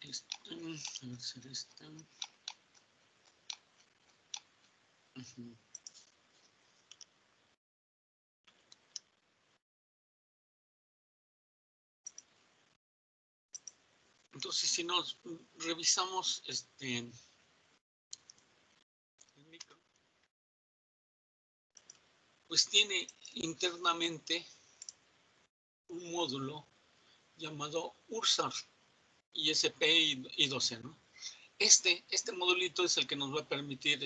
A ver si era esta. Entonces, si nos revisamos el micro, pues tiene internamente un módulo llamado URSAR, ISP y 12, ¿no? Este modulito es el que nos va a permitir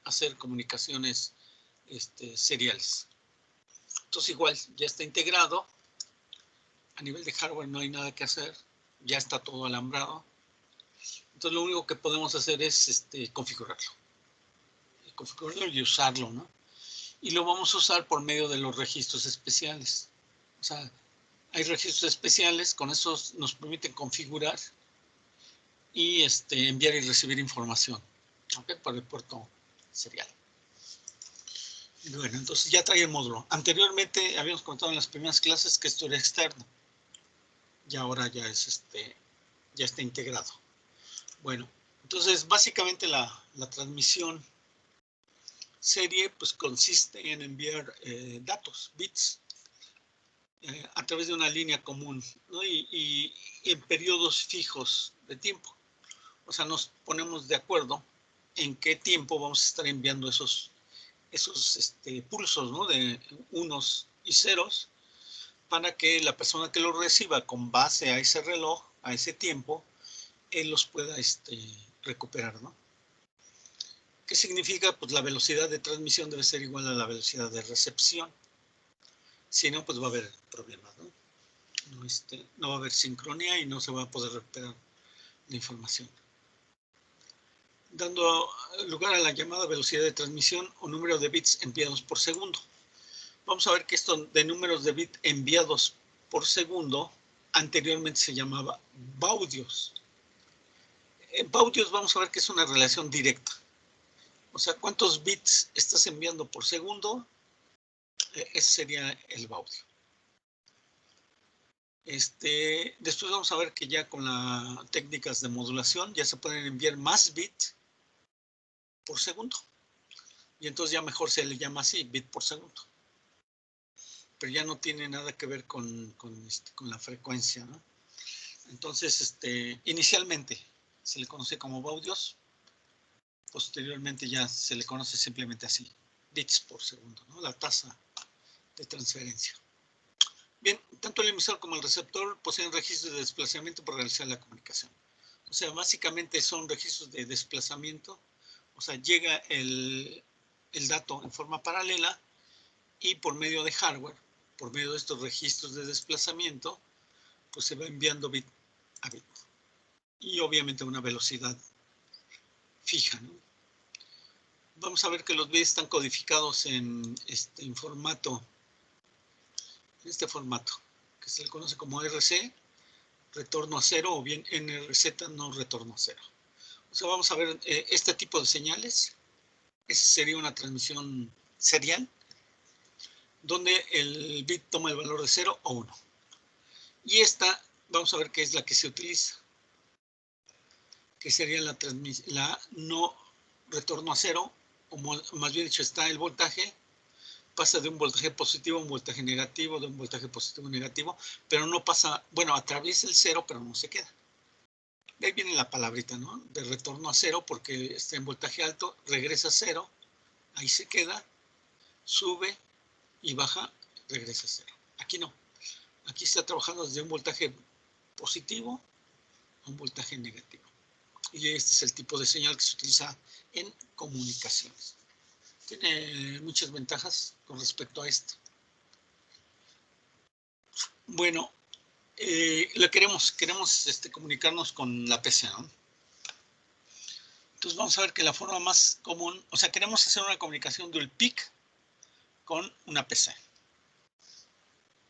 hacer comunicaciones seriales. Entonces, igual, ya está integrado. A nivel de hardware no hay nada que hacer. Ya está todo alambrado. Entonces, lo único que podemos hacer es configurarlo. Configurarlo y usarlo, ¿no? Y lo vamos a usar por medio de los registros especiales. O sea, hay registros especiales, con esos nos permiten configurar y enviar y recibir información, ¿okay? Para el puerto serial. Bueno, entonces ya trae el módulo. Anteriormente habíamos comentado en las primeras clases que esto era externo. Y ahora ya es ya está integrado. Bueno, entonces básicamente la transmisión serie pues consiste en enviar datos, bits, a través de una línea común, ¿no? y en periodos fijos de tiempo. O sea, nos ponemos de acuerdo en qué tiempo vamos a estar enviando esos pulsos, ¿no? De unos y ceros, para que la persona que los reciba con base a ese reloj, a ese tiempo, él los pueda recuperar, ¿no? ¿Qué significa? Pues la velocidad de transmisión debe ser igual a la velocidad de recepción. Si no, pues va a haber problemas, ¿no? No va a haber sincronía y no se va a poder recuperar la información. Dando lugar a la llamada velocidad de transmisión o número de bits enviados por segundo. Vamos a ver que esto de números de bits enviados por segundo anteriormente se llamaba baudios. En baudios vamos a ver que es una relación directa. O sea, ¿cuántos bits estás enviando por segundo? Ese sería el baudio. Después vamos a ver que ya con las técnicas de modulación ya se pueden enviar más bits por segundo. Y entonces ya mejor se le llama así, bit por segundo. Pero ya no tiene nada que ver con la frecuencia, ¿no? Entonces, inicialmente se le conoce como baudios, posteriormente ya se le conoce simplemente así, bits por segundo, ¿no? La tasa de transferencia. Bien, tanto el emisor como el receptor poseen registros de desplazamiento para realizar la comunicación. O sea, básicamente son registros de desplazamiento, o sea, llega el dato en forma paralela y por medio de hardware, por medio de estos registros de desplazamiento, pues se va enviando bit a bit. Y obviamente a una velocidad fija, ¿no? Vamos a ver que los bits están codificados en formato, en este formato, que se le conoce como RC, retorno a cero, o bien NRZ, no retorno a cero. O sea, vamos a ver este tipo de señales. Esa sería una transmisión serial, donde el bit toma el valor de 0 o 1. Y esta, vamos a ver qué es la que se utiliza, que sería la no retorno a cero, o más bien dicho, está el voltaje, pasa de un voltaje positivo a un voltaje negativo, de un voltaje positivo a negativo, pero no pasa, bueno, atraviesa el cero, pero no se queda. Ahí viene la palabrita, ¿no? De retorno a cero, porque está en voltaje alto, regresa a cero, ahí se queda, sube y baja, regresa a cero. Aquí no. Aquí está trabajando desde un voltaje positivo a un voltaje negativo. Y este es el tipo de señal que se utiliza en comunicaciones. Tiene muchas ventajas con respecto a esto. Bueno, queremos comunicarnos con la PC, ¿no? Entonces vamos a ver que la forma más común, o sea, queremos hacer una comunicación dual peak con una PC.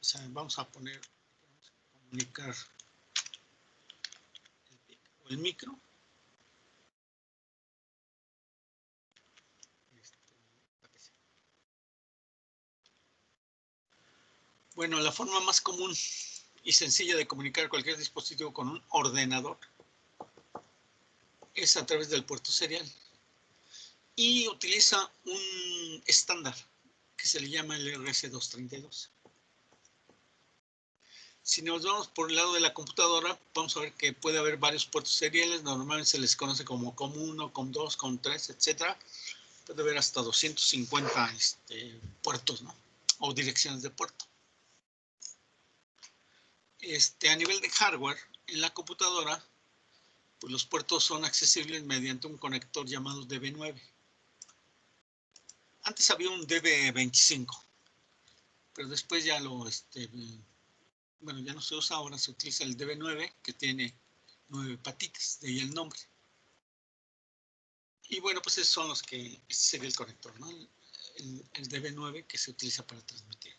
O sea, vamos a poner, comunicar el peak o el micro. Bueno, la forma más común y sencilla de comunicar cualquier dispositivo con un ordenador es a través del puerto serial. Y utiliza un estándar que se le llama el RS232. Si nos vamos por el lado de la computadora, vamos a ver que puede haber varios puertos seriales. Normalmente se les conoce como COM1, COM2, COM3, etc. Puede haber hasta 250 puertos, ¿no? O direcciones de puerto. A nivel de hardware, en la computadora, pues los puertos son accesibles mediante un conector llamado DB9. Antes había un DB25, pero después ya bueno, ya no se usa, ahora se utiliza el DB9, que tiene 9 patitas, de ahí el nombre. Y bueno, pues esos son los que, este sería el conector, ¿no? El DB9 que se utiliza para transmitir.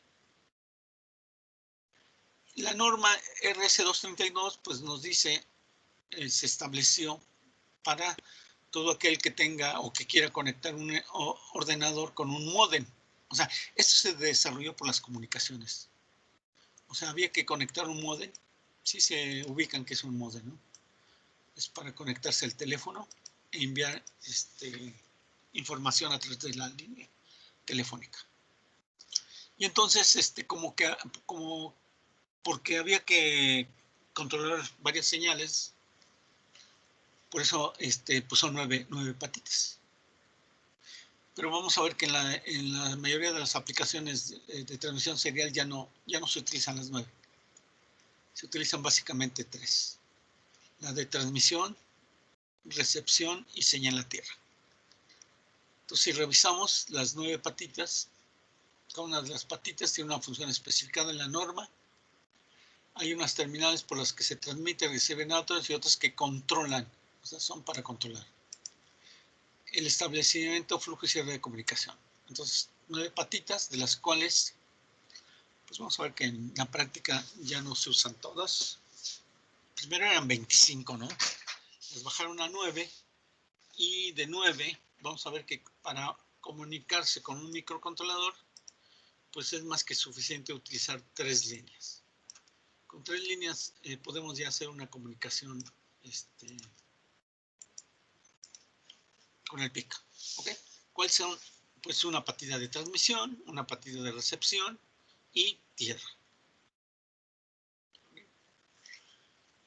La norma RS232, pues nos dice, se estableció para todo aquel que tenga o que quiera conectar un ordenador con un módem. O sea, esto se desarrolló por las comunicaciones. O sea, había que conectar un módem. Sí se ubican que es un módem, ¿no? Es para conectarse al teléfono e enviar información a través de la línea telefónica. Y entonces, como porque había que controlar varias señales, por eso pues son nueve patitas. Pero vamos a ver que en la mayoría de las aplicaciones de transmisión serial ya no se utilizan las 9. Se utilizan básicamente 3. La de transmisión, recepción y señal a tierra. Entonces, si revisamos las 9 patitas, cada una de las patitas tiene una función especificada en la norma. Hay unas terminales por las que se transmite, reciben datos y otras que controlan, o sea, son para controlar el establecimiento, flujo y cierre de comunicación. Entonces, 9 patitas, de las cuales, pues vamos a ver que en la práctica ya no se usan todas. Primero eran 25, ¿no? Les bajaron a 9 y de 9 vamos a ver que para comunicarse con un microcontrolador, pues es más que suficiente utilizar 3 líneas. Con 3 líneas podemos ya hacer una comunicación con el PIC. ¿Okay? ¿Cuáles son? Pues una patita de transmisión, una patita de recepción y tierra.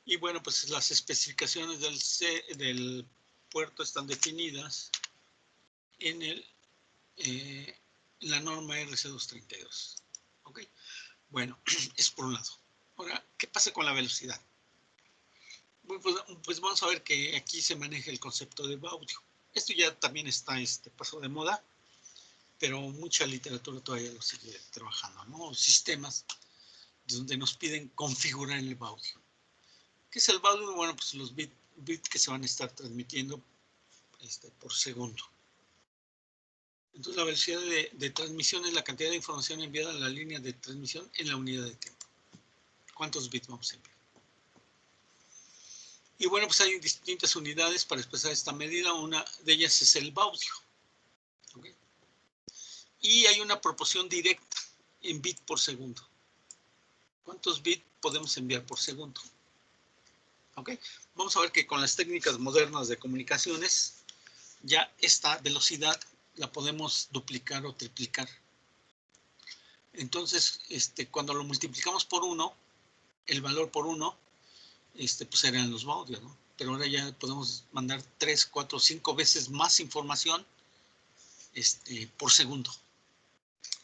Y bueno, pues las especificaciones del puerto están definidas en la norma RC232. ¿Ok? Bueno, es por un lado. Ahora, ¿qué pasa con la velocidad? Bueno, pues vamos a ver que aquí se maneja el concepto de audio. Esto ya también está, pasó de moda, pero mucha literatura todavía lo sigue trabajando, ¿no? Sistemas donde nos piden configurar el audio. ¿Qué es el audio? Bueno, pues los bits que se van a estar transmitiendo por segundo. Entonces, la velocidad de transmisión es la cantidad de información enviada a la línea de transmisión en la unidad de tiempo. ¿Cuántos bits vamos a enviar? Y bueno, pues hay distintas unidades para expresar esta medida. Una de ellas es el audio. ¿Okay? Y hay una proporción directa en bit por segundo. ¿Cuántos bits podemos enviar por segundo? ¿Okay? Vamos a ver que con las técnicas modernas de comunicaciones, ya esta velocidad la podemos duplicar o triplicar. Entonces, cuando lo multiplicamos por 1, el valor por 1, pues eran los audios, ¿no? Pero ahora ya podemos mandar 3, 4, 5 veces más información por segundo.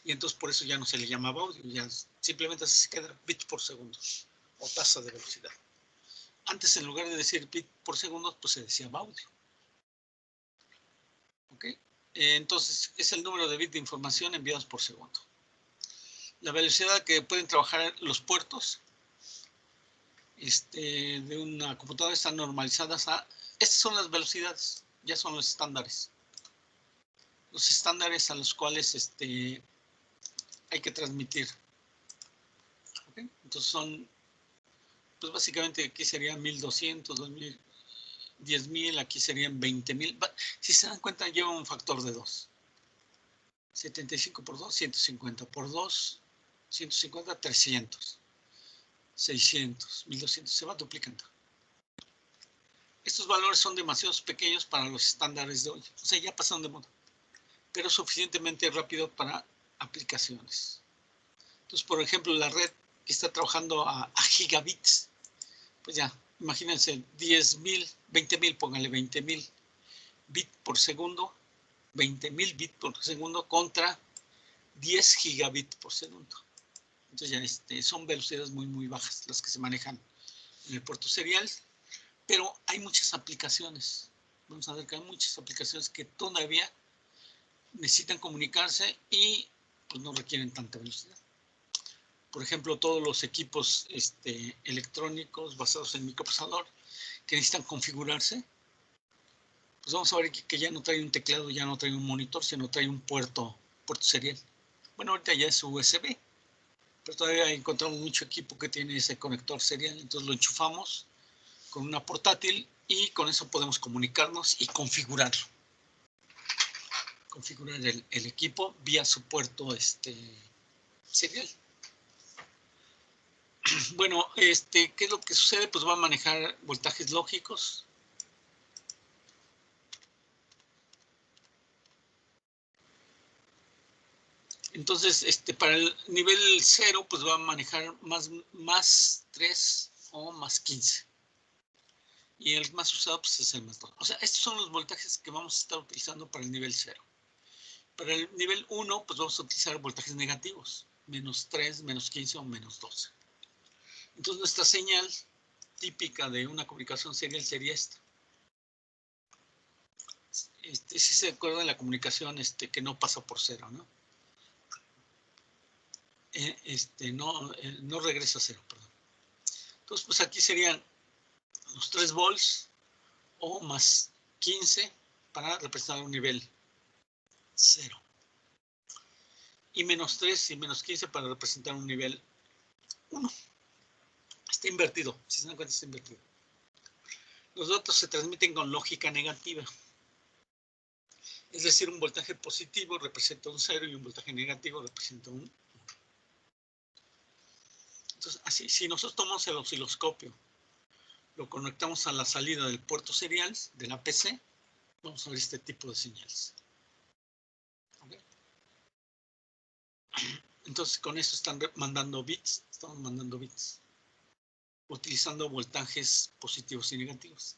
Y entonces por eso ya no se le llamaba audio, ya simplemente se queda bit por segundo o tasa de velocidad. Antes, en lugar de decir bit por segundo, pues se decía audio. ¿Ok? Entonces, es el número de bits de información enviados por segundo. La velocidad que pueden trabajar los puertos de una computadora están normalizadas a... Estas son las velocidades, ya son los estándares. Los estándares a los cuales hay que transmitir. ¿Okay? Entonces son, pues básicamente aquí serían 1200, 2000, 10,000, aquí serían 20,000. Si se dan cuenta, lleva un factor de 2. 75 por 2, 150 por 2, 150, 300, 600, 1200, se va duplicando. Estos estos valores son demasiado pequeños para los estándares de hoy. O sea, ya pasaron de moda, pero suficientemente rápido para aplicaciones. Entonces, por ejemplo, la red que está trabajando a gigabits, pues ya, imagínense, 10,000, 20,000, pónganle 20,000 bits por segundo, 20,000 bits por segundo contra 10 gigabits por segundo. Entonces ya son velocidades muy, muy bajas las que se manejan en el puerto serial, pero hay muchas aplicaciones. Vamos a ver que hay muchas aplicaciones que todavía necesitan comunicarse y pues no requieren tanta velocidad. Por ejemplo, todos los equipos electrónicos basados en microprocesador que necesitan configurarse, pues vamos a ver que ya no trae un teclado, ya no trae un monitor, sino trae un puerto serial. Bueno, ahorita ya es USB, pero todavía encontramos mucho equipo que tiene ese conector serial, entonces lo enchufamos con una portátil y con eso podemos comunicarnos y configurarlo. Configurar el equipo vía su puerto serial. Bueno, ¿qué es lo que sucede? Pues va a manejar voltajes lógicos. Entonces, para el nivel 0, pues va a manejar más 3 o más 15. Y el más usado, pues es el más 2. O sea, estos son los voltajes que vamos a estar utilizando para el nivel 0. Para el nivel 1, pues vamos a utilizar voltajes negativos. Menos 3, menos 15 o menos 12. Entonces, nuestra señal típica de una comunicación serial sería esta. Si se acuerdan de la comunicación que no pasa por cero, ¿no? No regresa a cero, perdón. Entonces, pues aquí serían los 3 volts o más 15 para representar un nivel 0. Y menos 3 y menos 15 para representar un nivel 1. Está invertido, si se dan cuenta está invertido. Los datos se transmiten con lógica negativa. Es decir, un voltaje positivo representa un 0 y un voltaje negativo representa un 1. Entonces, así, si nosotros tomamos el osciloscopio, lo conectamos a la salida del puerto serial de la PC, vamos a ver este tipo de señales. ¿Okay? Entonces, con eso estamos mandando bits, utilizando voltajes positivos y negativos.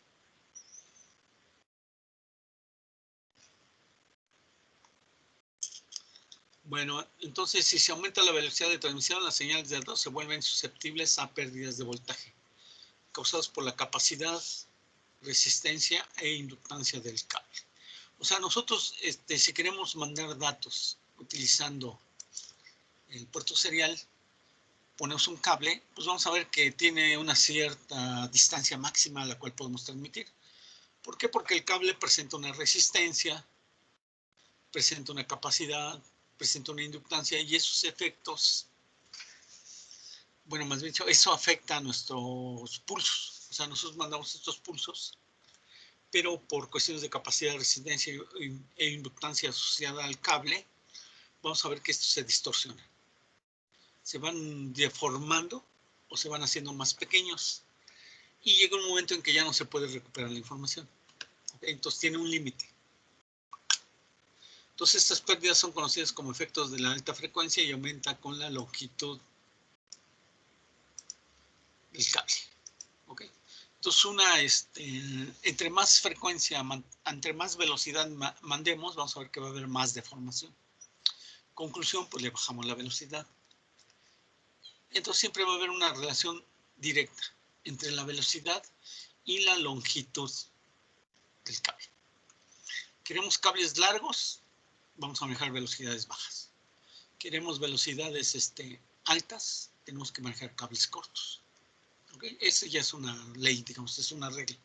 Bueno, entonces si se aumenta la velocidad de transmisión, las señales de datos se vuelven susceptibles a pérdidas de voltaje, causadas por la capacidad, resistencia e inductancia del cable. O sea, nosotros, si queremos mandar datos utilizando el puerto serial, ponemos un cable, pues vamos a ver que tiene una cierta distancia máxima a la cual podemos transmitir. ¿Por qué? Porque el cable presenta una resistencia, presenta una capacidad, presenta una inductancia y esos efectos, bueno, más bien dicho, eso afecta a nuestros pulsos. O sea, nosotros mandamos estos pulsos, pero por cuestiones de capacidad, resistencia e inductancia asociada al cable, vamos a ver que esto se distorsiona. Se van deformando o se van haciendo más pequeños y llega un momento en que ya no se puede recuperar la información. Entonces tiene un límite. Entonces estas pérdidas son conocidas como efectos de la alta frecuencia y aumenta con la longitud del cable. ¿Okay? Entonces entre más frecuencia, entre más velocidad mandemos, vamos a ver que va a haber más deformación. Conclusión, pues le bajamos la velocidad. Entonces siempre va a haber una relación directa entre la velocidad y la longitud del cable. Queremos cables largos, vamos a manejar velocidades bajas. Queremos velocidades altas, tenemos que manejar cables cortos. ¿Okay? Esa ya es una ley, digamos, es una regla.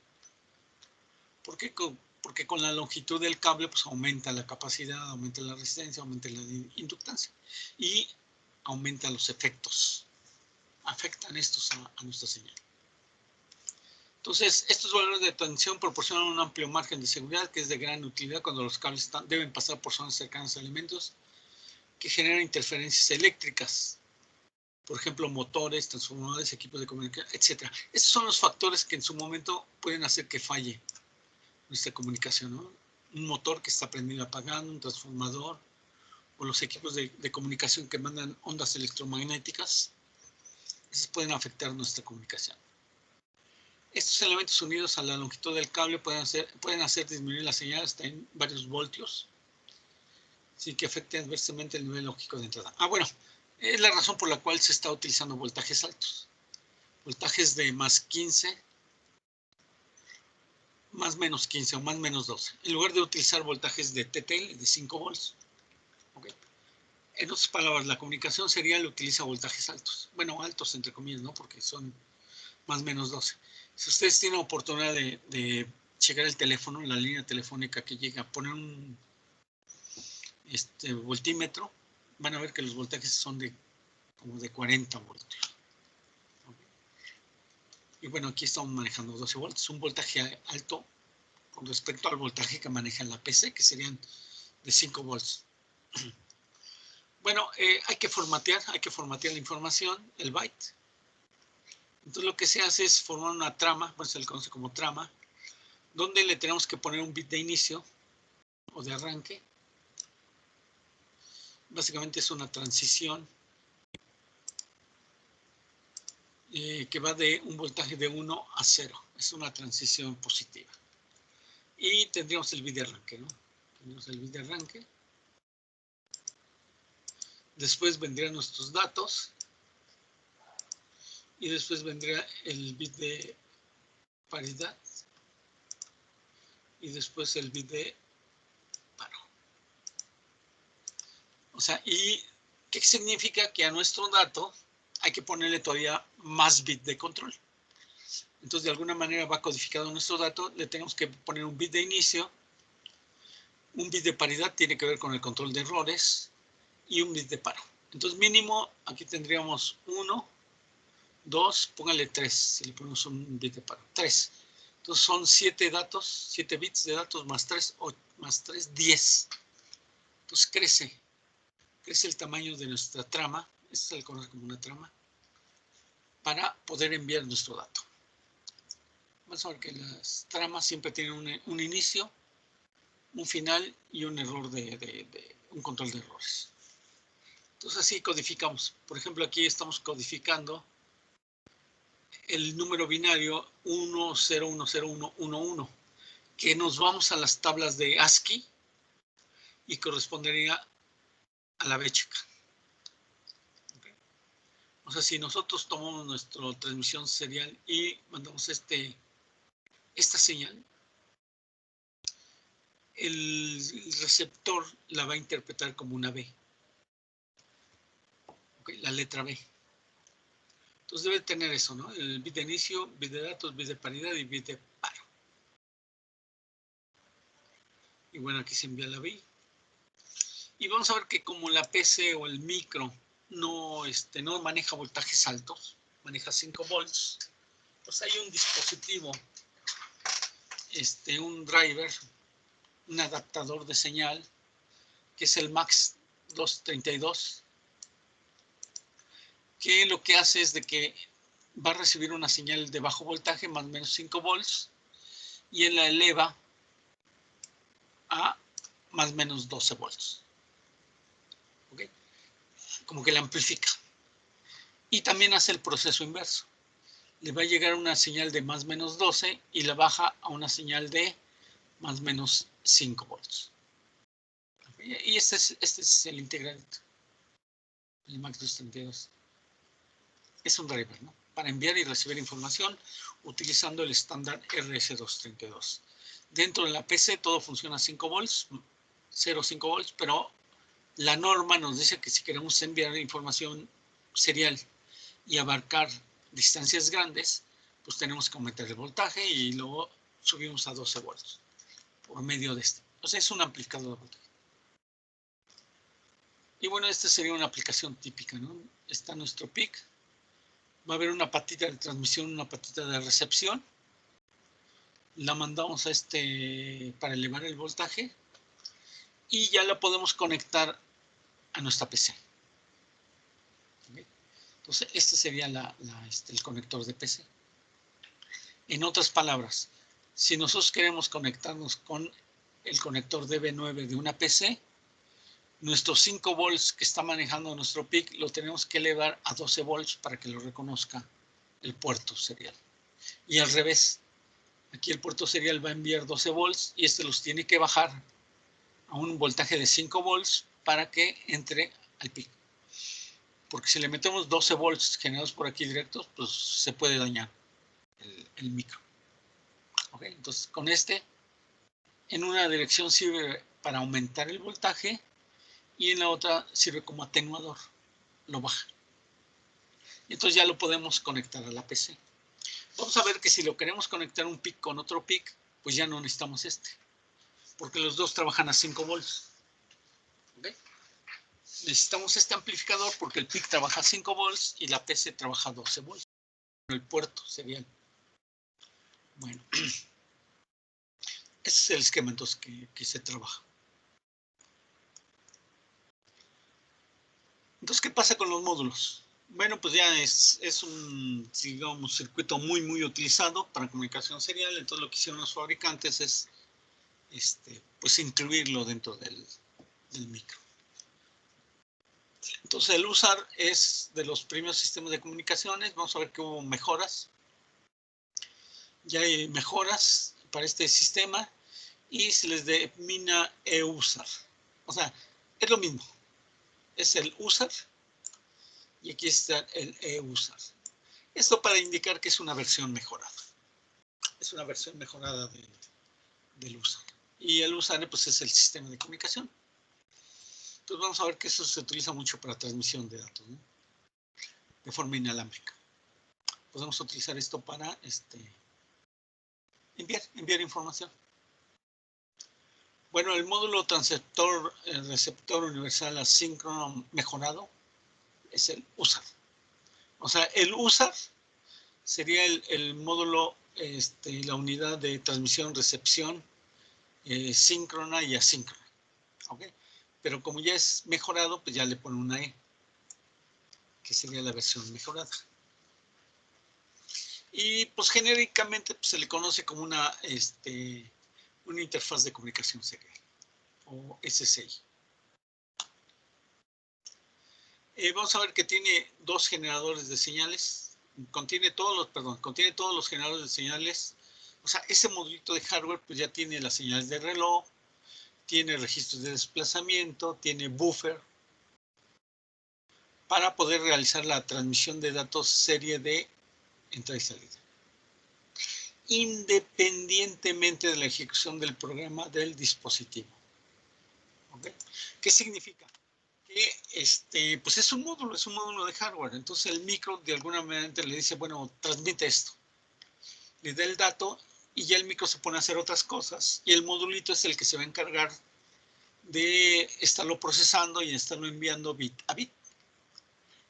¿Por qué? Porque con la longitud del cable pues aumenta la capacidad, aumenta la resistencia, aumenta la inductancia y aumenta los efectos. Afectan estos a nuestra señal. Entonces, estos valores de tensión proporcionan un amplio margen de seguridad que es de gran utilidad cuando los cables deben pasar por zonas cercanas a elementos que generan interferencias eléctricas. por ejemplo, motores, transformadores, equipos de comunicación, etc. Estos son los factores que en su momento pueden hacer que falle nuestra comunicación, ¿no? Un motor que está prendido apagando, un transformador, o los equipos de comunicación que mandan ondas electromagnéticas, esos pueden afectar nuestra comunicación. Estos elementos unidos a la longitud del cable pueden hacer disminuir la señal hasta en varios voltios, sin que afecte adversamente el nivel lógico de entrada. Bueno, es la razón por la cual se está utilizando voltajes altos. Voltajes de más 15, más menos 15 o más menos 12, en lugar de utilizar voltajes de TTL de 5 volts. Okay. En otras palabras, la comunicación serial utiliza voltajes altos. Bueno, altos entre comillas, ¿no? Porque son más menos 12. Si ustedes tienen oportunidad de checar el teléfono, la línea telefónica que llega a poner un voltímetro, van a ver que los voltajes son como de 40 voltios. Okay. Y bueno, aquí estamos manejando 12 volts, un voltaje alto con respecto al voltaje que maneja la PC, que serían de 5 volts. Bueno, hay que formatear la información, el byte. Entonces lo que se hace es formar una trama, pues se le conoce como trama, donde le tenemos que poner un bit de inicio o de arranque. Básicamente es una transición que va de un voltaje de 1 a 0. Es una transición positiva. Y tendríamos el bit de arranque, ¿no? Tendríamos el bit de arranque. Después vendrían nuestros datos. Y después vendría el bit de paridad. Y después el bit de paro. O sea, ¿y qué significa? Que a nuestro dato hay que ponerle todavía más bit de control. Entonces, de alguna manera va codificado nuestro dato, le tenemos que poner un bit de inicio, un bit de paridad tiene que ver con el control de errores y un bit de paro. Entonces, mínimo, aquí tendríamos 1, 2, póngale 3, si le ponemos un bit de paro, 3. Entonces, son 7 datos, 7 bits de datos más 3, más 3, 10. Entonces, crece el tamaño de nuestra trama, esto se le conoce como una trama, para poder enviar nuestro dato. Vamos a ver que las tramas siempre tienen un inicio, un final y un error un control de errores. Entonces así codificamos. Por ejemplo, aquí estamos codificando el número binario 10101111, que nos vamos a las tablas de ASCII y correspondería a la B chica. Okay. O sea, si nosotros tomamos nuestra transmisión serial y mandamos esta señal, el receptor la va a interpretar como una B. Okay, la letra B. Entonces debe tener eso, ¿no? El bit de inicio, bit de datos, bit de paridad y bit de paro. Y bueno, aquí se envía la B. Y vamos a ver que como la PC o el micro no maneja voltajes altos, maneja 5 volts, pues hay un dispositivo, un driver, un adaptador de señal, que es el MAX232, que lo que hace es de que va a recibir una señal de bajo voltaje, más o menos 5 volts, y él la eleva a más o menos 12 volts. ¿Okay? Como que la amplifica. Y también hace el proceso inverso. Le va a llegar una señal de más o menos 12 y la baja a una señal de más o menos 5 volts. ¿Okay? Y este es el integradito. El MAX232. Es un driver, ¿no? Para enviar y recibir información utilizando el estándar RS232. Dentro de la PC todo funciona a 5 volts, 0,5 volts, pero la norma nos dice que si queremos enviar información serial y abarcar distancias grandes, pues tenemos que aumentar el voltaje y luego subimos a 12 volts por medio de este. O sea, es un amplificador de voltaje. Y bueno, esta sería una aplicación típica, ¿no? Está nuestro PIC. Va a haber una patita de transmisión, una patita de recepción. La mandamos a para elevar el voltaje y ya la podemos conectar a nuestra PC. ¿Okay? Entonces, este sería el conector de PC. En otras palabras, si nosotros queremos conectarnos con el conector DB9 de una PC, nuestros 5 volts que está manejando nuestro PIC lo tenemos que elevar a 12 volts para que lo reconozca el puerto serial. Y al revés, aquí el puerto serial va a enviar 12 volts y este los tiene que bajar a un voltaje de 5 volts para que entre al PIC. Porque si le metemos 12 volts generados por aquí directos, pues se puede dañar el micro. Okay, entonces, con en una dirección sirve para aumentar el voltaje y en la otra sirve como atenuador, lo baja. Y entonces ya lo podemos conectar a la PC. Vamos a ver que si lo queremos conectar un PIC con otro PIC, pues ya no necesitamos porque los dos trabajan a 5 volts. ¿Okay? Necesitamos este amplificador porque el PIC trabaja a 5 volts y la PC trabaja a 12 volts. El puerto serial. Bueno, ese es el esquema entonces que se trabaja. Entonces, ¿qué pasa con los módulos? Bueno, pues ya es un, digamos, circuito muy utilizado para comunicación serial. Entonces, lo que hicieron los fabricantes es pues incluirlo dentro del micro. Entonces, el USAR es de los primeros sistemas de comunicaciones. Vamos a ver que hubo mejoras. Ya hay mejoras para este sistema y se les denomina EUSAR. O sea, es lo mismo. Es el USAR y aquí está el EUSAR. Esto para indicar que es una versión mejorada. Es una versión mejorada del USAR. Y el USAR pues, es el sistema de comunicación. Entonces vamos a ver que eso se utiliza mucho para transmisión de datos, ¿no? De forma inalámbrica. Podemos utilizar esto para enviar información. Bueno, el módulo transceptor, receptor universal asíncrono mejorado es el USAR. O sea, el USAR sería el módulo, la unidad de transmisión, recepción, síncrona y asíncrona. ¿Okay? Pero como ya es mejorado, pues ya le ponen una E, que sería la versión mejorada. Y pues genéricamente pues, se le conoce como una interfaz de comunicación serial, o SSI. Vamos a ver que tiene 2 generadores de señales. Contiene todos los generadores de señales. O sea, ese modulito de hardware pues ya tiene las señales de reloj, tiene registros de desplazamiento, tiene buffer, para poder realizar la transmisión de datos serie de entrada y salida, independientemente de la ejecución del programa del dispositivo. ¿Okay? ¿Qué significa? Que pues es un módulo de hardware. Entonces el micro de alguna manera le dice, bueno, transmite esto. Le da el dato y ya el micro se pone a hacer otras cosas y el modulito es el que se va a encargar de estarlo procesando y estarlo enviando bit a bit.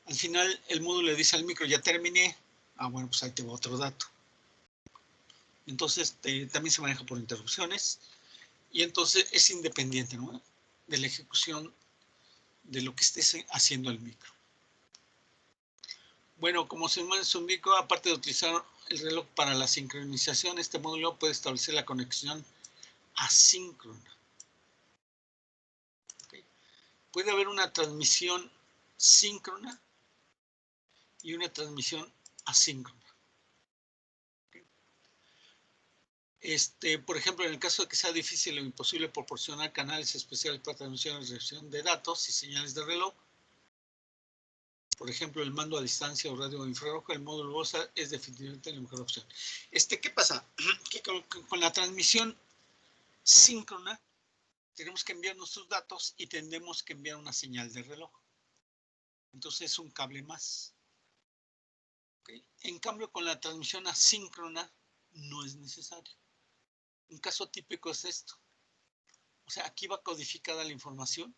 Al final el módulo le dice al micro, ya terminé. Bueno, pues ahí te va otro dato. Entonces también se maneja por interrupciones y entonces es independiente, ¿no?, de la ejecución de lo que esté haciendo el micro. Bueno, como se indicó, aparte de utilizar el reloj para la sincronización, este módulo puede establecer la conexión asíncrona. ¿Okay? Puede haber una transmisión síncrona y una transmisión asíncrona. Por ejemplo, en el caso de que sea difícil o imposible proporcionar canales especiales para transmisión y recepción de datos y señales de reloj, por ejemplo, el mando a distancia o radio infrarrojo, el módulo USAR es definitivamente la mejor opción. ¿Qué pasa? Que con la transmisión síncrona tenemos que enviar nuestros datos y tendremos que enviar una señal de reloj. Entonces es un cable más. ¿Okay? En cambio, con la transmisión asíncrona no es necesario. Un caso típico es esto. O sea, aquí va codificada la información.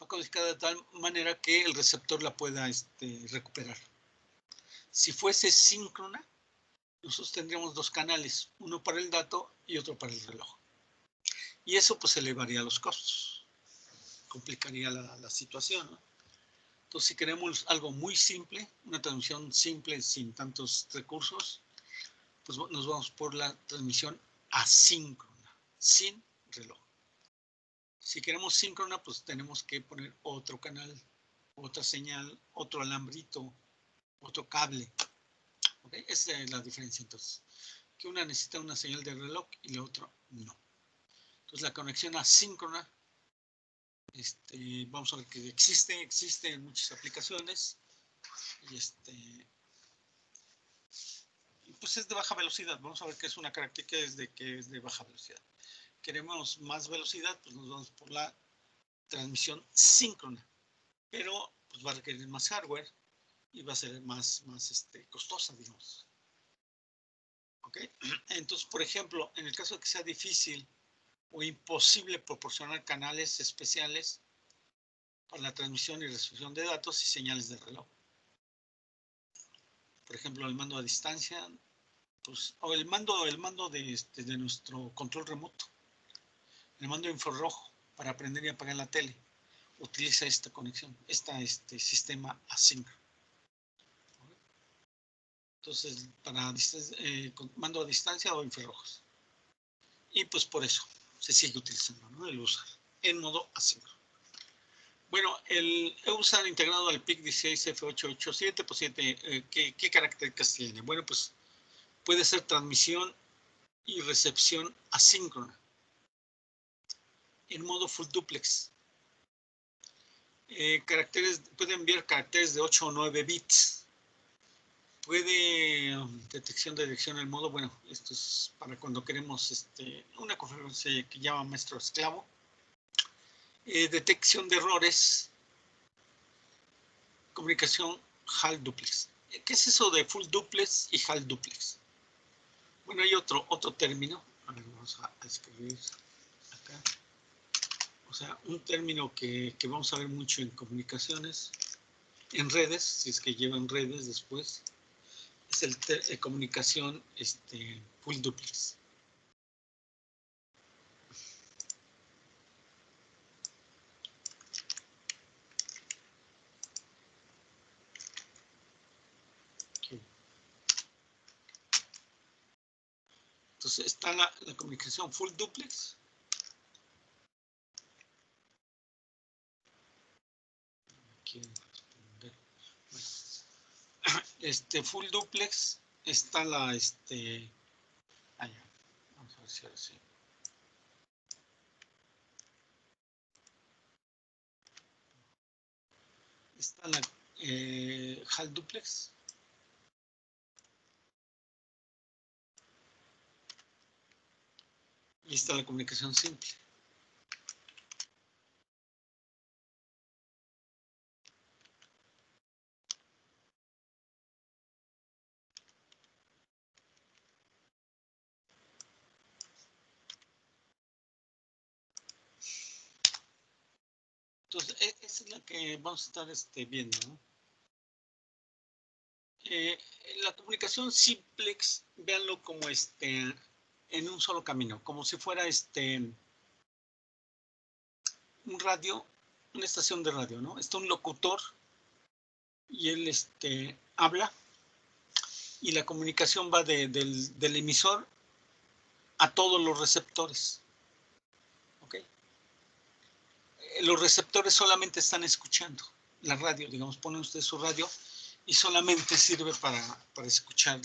Va codificada de tal manera que el receptor la pueda recuperar. Si fuese síncrona, nosotros tendríamos 2 canales, uno para el dato y otro para el reloj. Y eso pues elevaría los costos, complicaría la situación, ¿no? Entonces, si queremos algo muy simple, una transmisión simple sin tantos recursos, pues nos vamos por la transmisión asíncrona, sin reloj. Si queremos síncrona, pues tenemos que poner otro canal, otra señal, otro alambrito, otro cable. ¿Okay? Esa es la diferencia entonces. Que una necesita una señal de reloj y la otra no. Entonces la conexión asíncrona, vamos a ver que existe en muchas aplicaciones y pues es de baja velocidad. Vamos a ver que es una característica que es de baja velocidad. Queremos más velocidad, pues nos vamos por la transmisión síncrona, pero pues va a requerir más hardware y va a ser más costosa, digamos. ¿Ok? Entonces, por ejemplo, en el caso de que sea difícil o imposible proporcionar canales especiales para la transmisión y recepción de datos y señales de reloj. Por ejemplo, el mando a distancia, pues, o el mando de nuestro control remoto. El mando infrarrojo para prender y apagar la tele. Utiliza esta conexión, este sistema asíncrono. Entonces, para mando a distancia o infrarrojos. Y pues por eso se sigue utilizando, ¿no? El USAR en modo asíncrono. Bueno, el USAR integrado al PIC 16F887, pues ¿qué características tiene? Bueno, pues puede ser transmisión y recepción asíncrona en modo full duplex. Puede enviar caracteres de 8 o 9 bits. Puede detección de dirección en modo, bueno, esto es para cuando queremos una configuración que llama maestro esclavo. Detección de errores. Comunicación HAL duplex. ¿Qué es eso de full duplex y HAL duplex? Bueno, hay otro término. A ver, vamos a escribir acá. O sea, un término que vamos a ver mucho en comunicaciones, en redes, si es que llevan redes después, es el comunicación full duplex. Entonces está la comunicación full duplex. Full duplex está la vamos a ver si ahora sí. Está la HAL duplex. Y está la comunicación simple. Entonces, esa es la que vamos a estar viendo, ¿no? La comunicación simplex, véanlo como en un solo camino, como si fuera un radio, una estación de radio, ¿no? Está un locutor y él habla y la comunicación va del emisor a todos los receptores. ¿Ok? Los receptores solamente están escuchando la radio, digamos, ponen ustedes su radio y solamente sirve para escuchar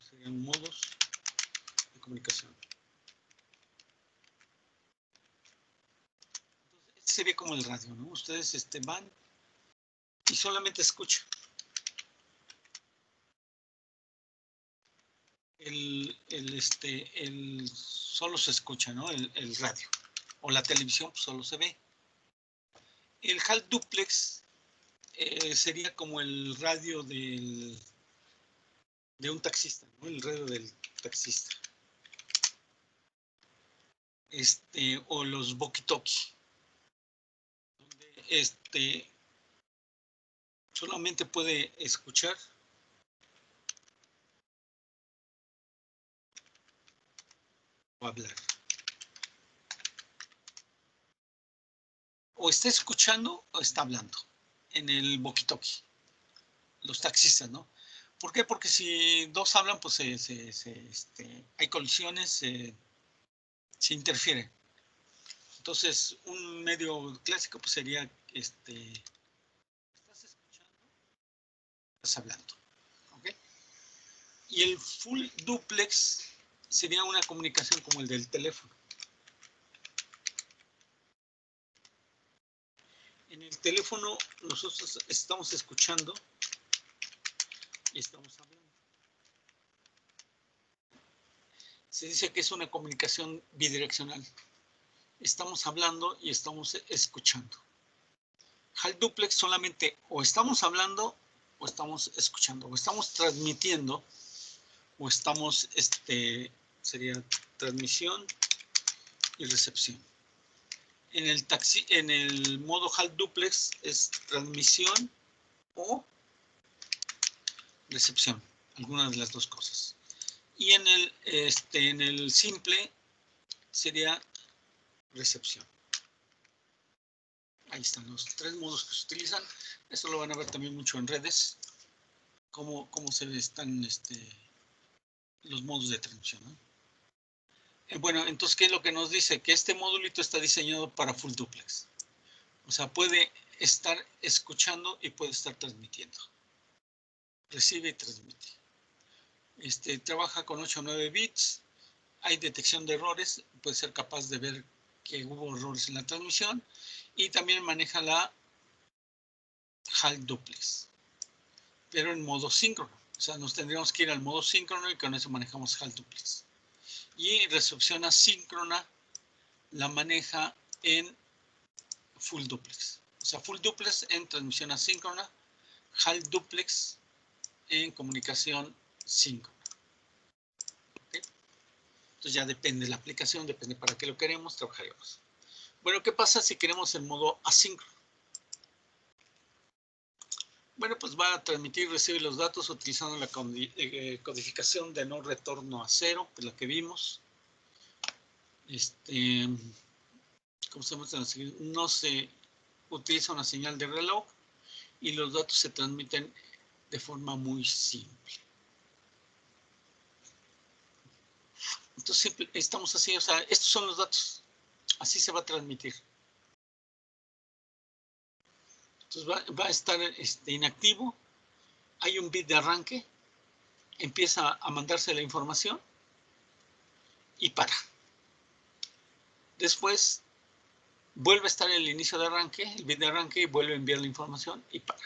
serían modos de comunicación. Entonces, este sería como el radio, ¿no? Ustedes van y solamente escuchan. Solo se escucha, ¿no? El radio. O la televisión pues, solo se ve. El HAL duplex sería como el radio de un taxista, ¿no? El radio del taxista. O los walkie-talkie. Donde solamente puede escuchar o hablar. o está escuchando o está hablando en el walkie-talkie. Los taxistas, ¿no? ¿Por qué? Porque si dos hablan, pues hay colisiones, se interfieren. Entonces, un medio clásico pues sería, ¿estás escuchando? Estás hablando, ¿ok? Y el full duplex sería una comunicación como el del teléfono. En el teléfono nosotros estamos escuchando y estamos hablando. Se dice que es una comunicación bidireccional. Estamos hablando y estamos escuchando. HAL duplex solamente o estamos hablando o estamos escuchando, o estamos transmitiendo, o estamos, sería transmisión y recepción. En el modo HAL duplex es transmisión o recepción, alguna de las dos cosas. Y en el simple sería recepción. Ahí están los tres modos que se utilizan. Esto lo van a ver también mucho en redes, cómo se están los modos de transmisión, ¿no? Bueno, entonces, ¿qué es lo que nos dice? Que este modulito está diseñado para full duplex. O sea, puede estar escuchando y puede estar transmitiendo. Recibe y transmite. Trabaja con 8 o 9 bits. Hay detección de errores. Puede ser capaz de ver que hubo errores en la transmisión. Y también maneja la HAL duplex. Pero en modo síncrono. O sea, nos tendríamos que ir al modo síncrono y con eso manejamos HAL duplex. Y recepción asíncrona la maneja en full duplex. O sea, full duplex en transmisión asíncrona, HAL duplex en comunicación síncrona. ¿Okay? Entonces ya depende de la aplicación, depende para qué lo queremos, trabajaremos. Bueno, ¿qué pasa si queremos el modo asíncrono? Bueno, pues va a transmitir y recibir los datos utilizando la codificación de no retorno a cero, que es la que vimos. ¿Cómo se llama? No se utiliza una señal de reloj y los datos se transmiten de forma muy simple. Entonces estamos así, o sea, estos son los datos. Así se va a transmitir. Entonces va a estar inactivo. Hay un bit de arranque. Empieza a mandarse la información y para. Después vuelve a estar el inicio de arranque, el bit de arranque, y vuelve a enviar la información y para.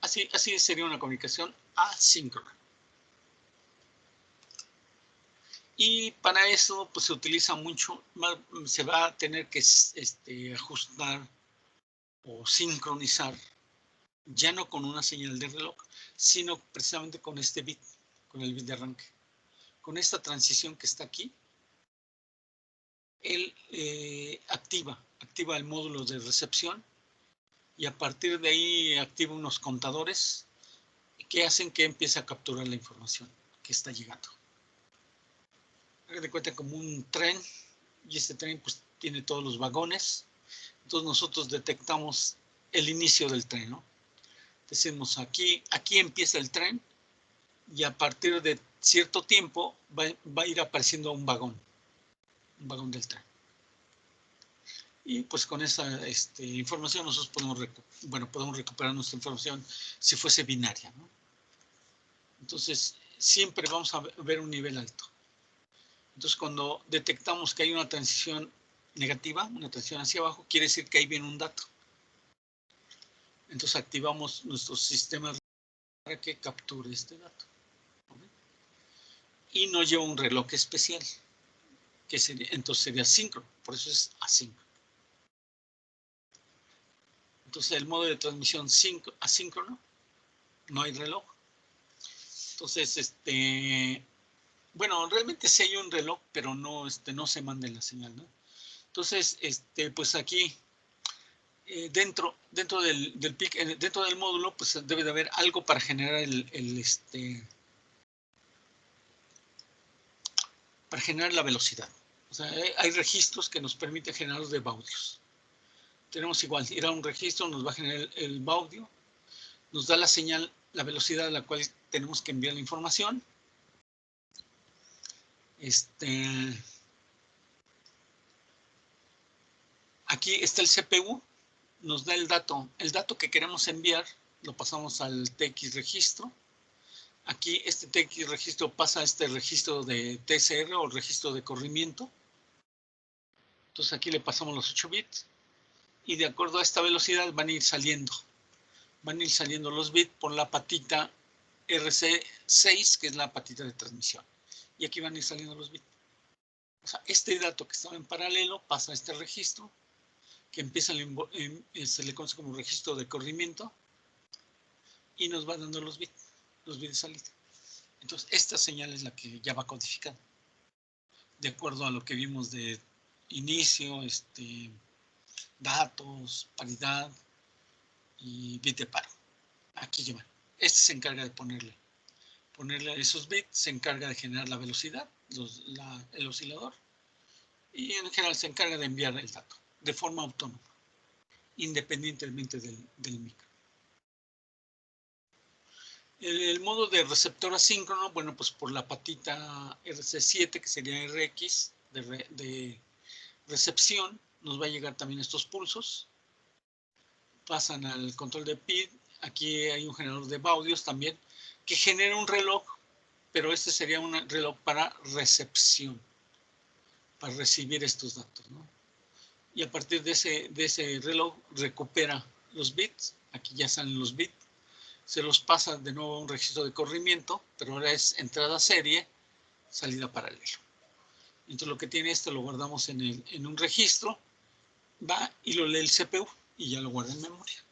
Así sería una comunicación asíncrona. Y para eso pues, se utiliza mucho, se va a tener que ajustar o sincronizar, ya no con una señal de reloj, sino precisamente con este bit, con el bit de arranque. Con esta transición que está aquí, él activa el módulo de recepción y a partir de ahí activa unos contadores que hacen que empiece a capturar la información que está llegando. Hagan de cuenta como un tren, y este tren pues tiene todos los vagones. Entonces nosotros detectamos el inicio del tren, ¿no? Decimos aquí empieza el tren y a partir de cierto tiempo va a ir apareciendo un vagón del tren. Y pues con esa información nosotros podemos recuperar nuestra información si fuese binaria, ¿no? Entonces siempre vamos a ver un nivel alto. Entonces cuando detectamos que hay una transición negativa, una transición hacia abajo, quiere decir que ahí viene un dato. Entonces activamos nuestro sistema para que capture este dato. ¿Okay? Y no lleva un reloj especial, que entonces sería síncrono, por eso es asíncrono. Entonces el modo de transmisión asíncrono, no hay reloj. Entonces, bueno, realmente sí hay un reloj, pero no se manda la señal, ¿no? Entonces, pues aquí, dentro del PIC, dentro del módulo, pues debe de haber algo para generar para generar la velocidad. O sea, hay registros que nos permiten generar de baudios. tenemos igual, ir a un registro, nos va a generar el audio, nos da la señal, la velocidad a la cual tenemos que enviar la información. Aquí está el CPU, nos da el dato que queremos enviar, lo pasamos al TX registro. Aquí este TX registro pasa a este registro de TSR o registro de corrimiento. Entonces aquí le pasamos los 8 bits y de acuerdo a esta velocidad van a ir saliendo los bits por la patita RC6, que es la patita de transmisión. Y aquí van a ir saliendo los bits. O sea, este dato que estaba en paralelo pasa a este registro, que empieza se le conoce como registro de corrimiento, y nos va dando los bits de salida. Entonces, esta señal es la que ya va codificada, de acuerdo a lo que vimos de inicio, datos, paridad y bit de paro. Aquí llevan. Este se encarga de ponerle esos bits, se encarga de generar la velocidad, el oscilador, y en general se encarga de enviar el dato de forma autónoma, independientemente del micro. El modo de receptor asíncrono, bueno, pues por la patita RC7, que sería RX, de recepción, nos va a llegar también estos pulsos, pasan al control de PID, aquí hay un generador de baudios también, que genera un reloj, pero este sería un reloj para recepción, para recibir estos datos, ¿no? Y a partir de ese reloj recupera los bits, aquí ya salen los bits, se los pasa de nuevo a un registro de corrimiento, pero ahora es entrada serie, salida paralelo. Entonces lo que tiene esto lo guardamos en un registro, va y lo lee el CPU y ya lo guarda en memoria.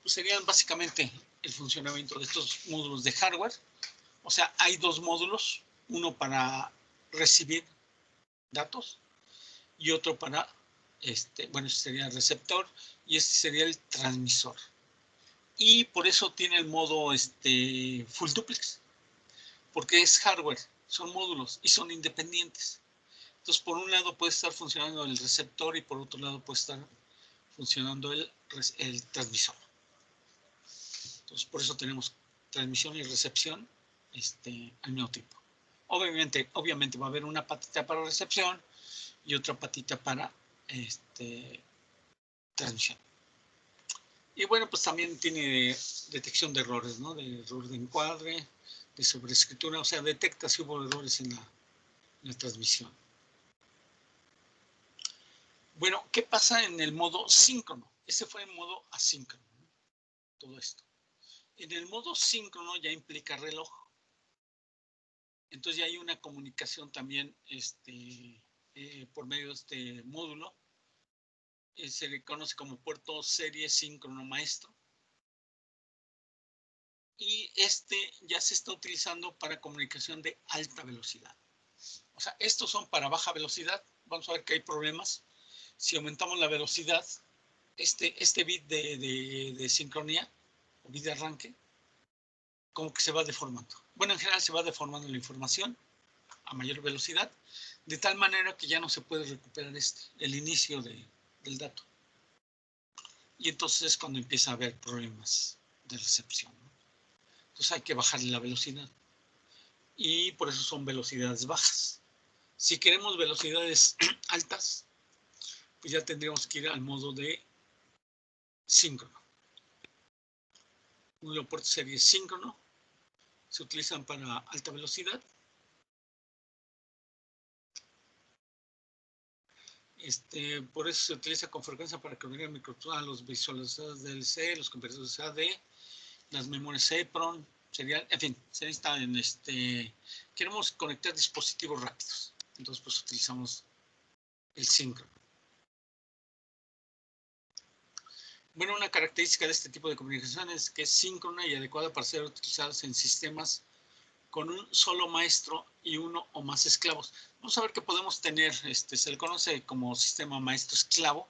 Pues serían básicamente el funcionamiento de estos módulos de hardware. O sea, hay dos módulos, uno para recibir datos y otro para, bueno, este sería el receptor y este sería el transmisor. Y por eso tiene el modo full duplex, porque es hardware, son módulos y son independientes. Entonces, por un lado puede estar funcionando el receptor y por otro lado puede estar funcionando el transmisor. Entonces, por eso tenemos transmisión y recepción al mismo tiempo. Obviamente va a haber una patita para recepción y otra patita para transmisión. Y bueno, pues también tiene detección de errores, ¿no? De error de encuadre, de sobreescritura, o sea, detecta si hubo errores en la transmisión. Bueno, ¿qué pasa en el modo síncrono? Ese fue en modo asíncrono, ¿no? Todo esto. En el modo síncrono ya implica reloj. Entonces ya hay una comunicación también por medio de este módulo. Se le conoce como puerto serie síncrono maestro. Y ya se está utilizando para comunicación de alta velocidad. O sea, estos son para baja velocidad. Vamos a ver que hay problemas. Si aumentamos la velocidad, este bit de sincronía o bit de arranque, como que se va deformando. Bueno, en general se va deformando la información a mayor velocidad, de tal manera que ya no se puede recuperar el inicio del dato. Y entonces es cuando empieza a haber problemas de recepción, ¿no? Entonces hay que bajarle la velocidad. Y por eso son velocidades bajas. Si queremos velocidades altas, pues ya tendríamos que ir al modo de síncrono. Un puerto serie síncrono se utilizan para alta velocidad. Por eso se utiliza con frecuencia para comunicar microcontroladores, los visualizadores DLC, los convertidores AD, las memorias EEPROM, en fin, se necesita queremos conectar dispositivos rápidos. Entonces, pues utilizamos el síncrono. Bueno, una característica de este tipo de comunicación es que es síncrona y adecuada para ser utilizadas en sistemas con un solo maestro y uno o más esclavos. Vamos a ver que podemos tener, se le conoce como sistema maestro-esclavo,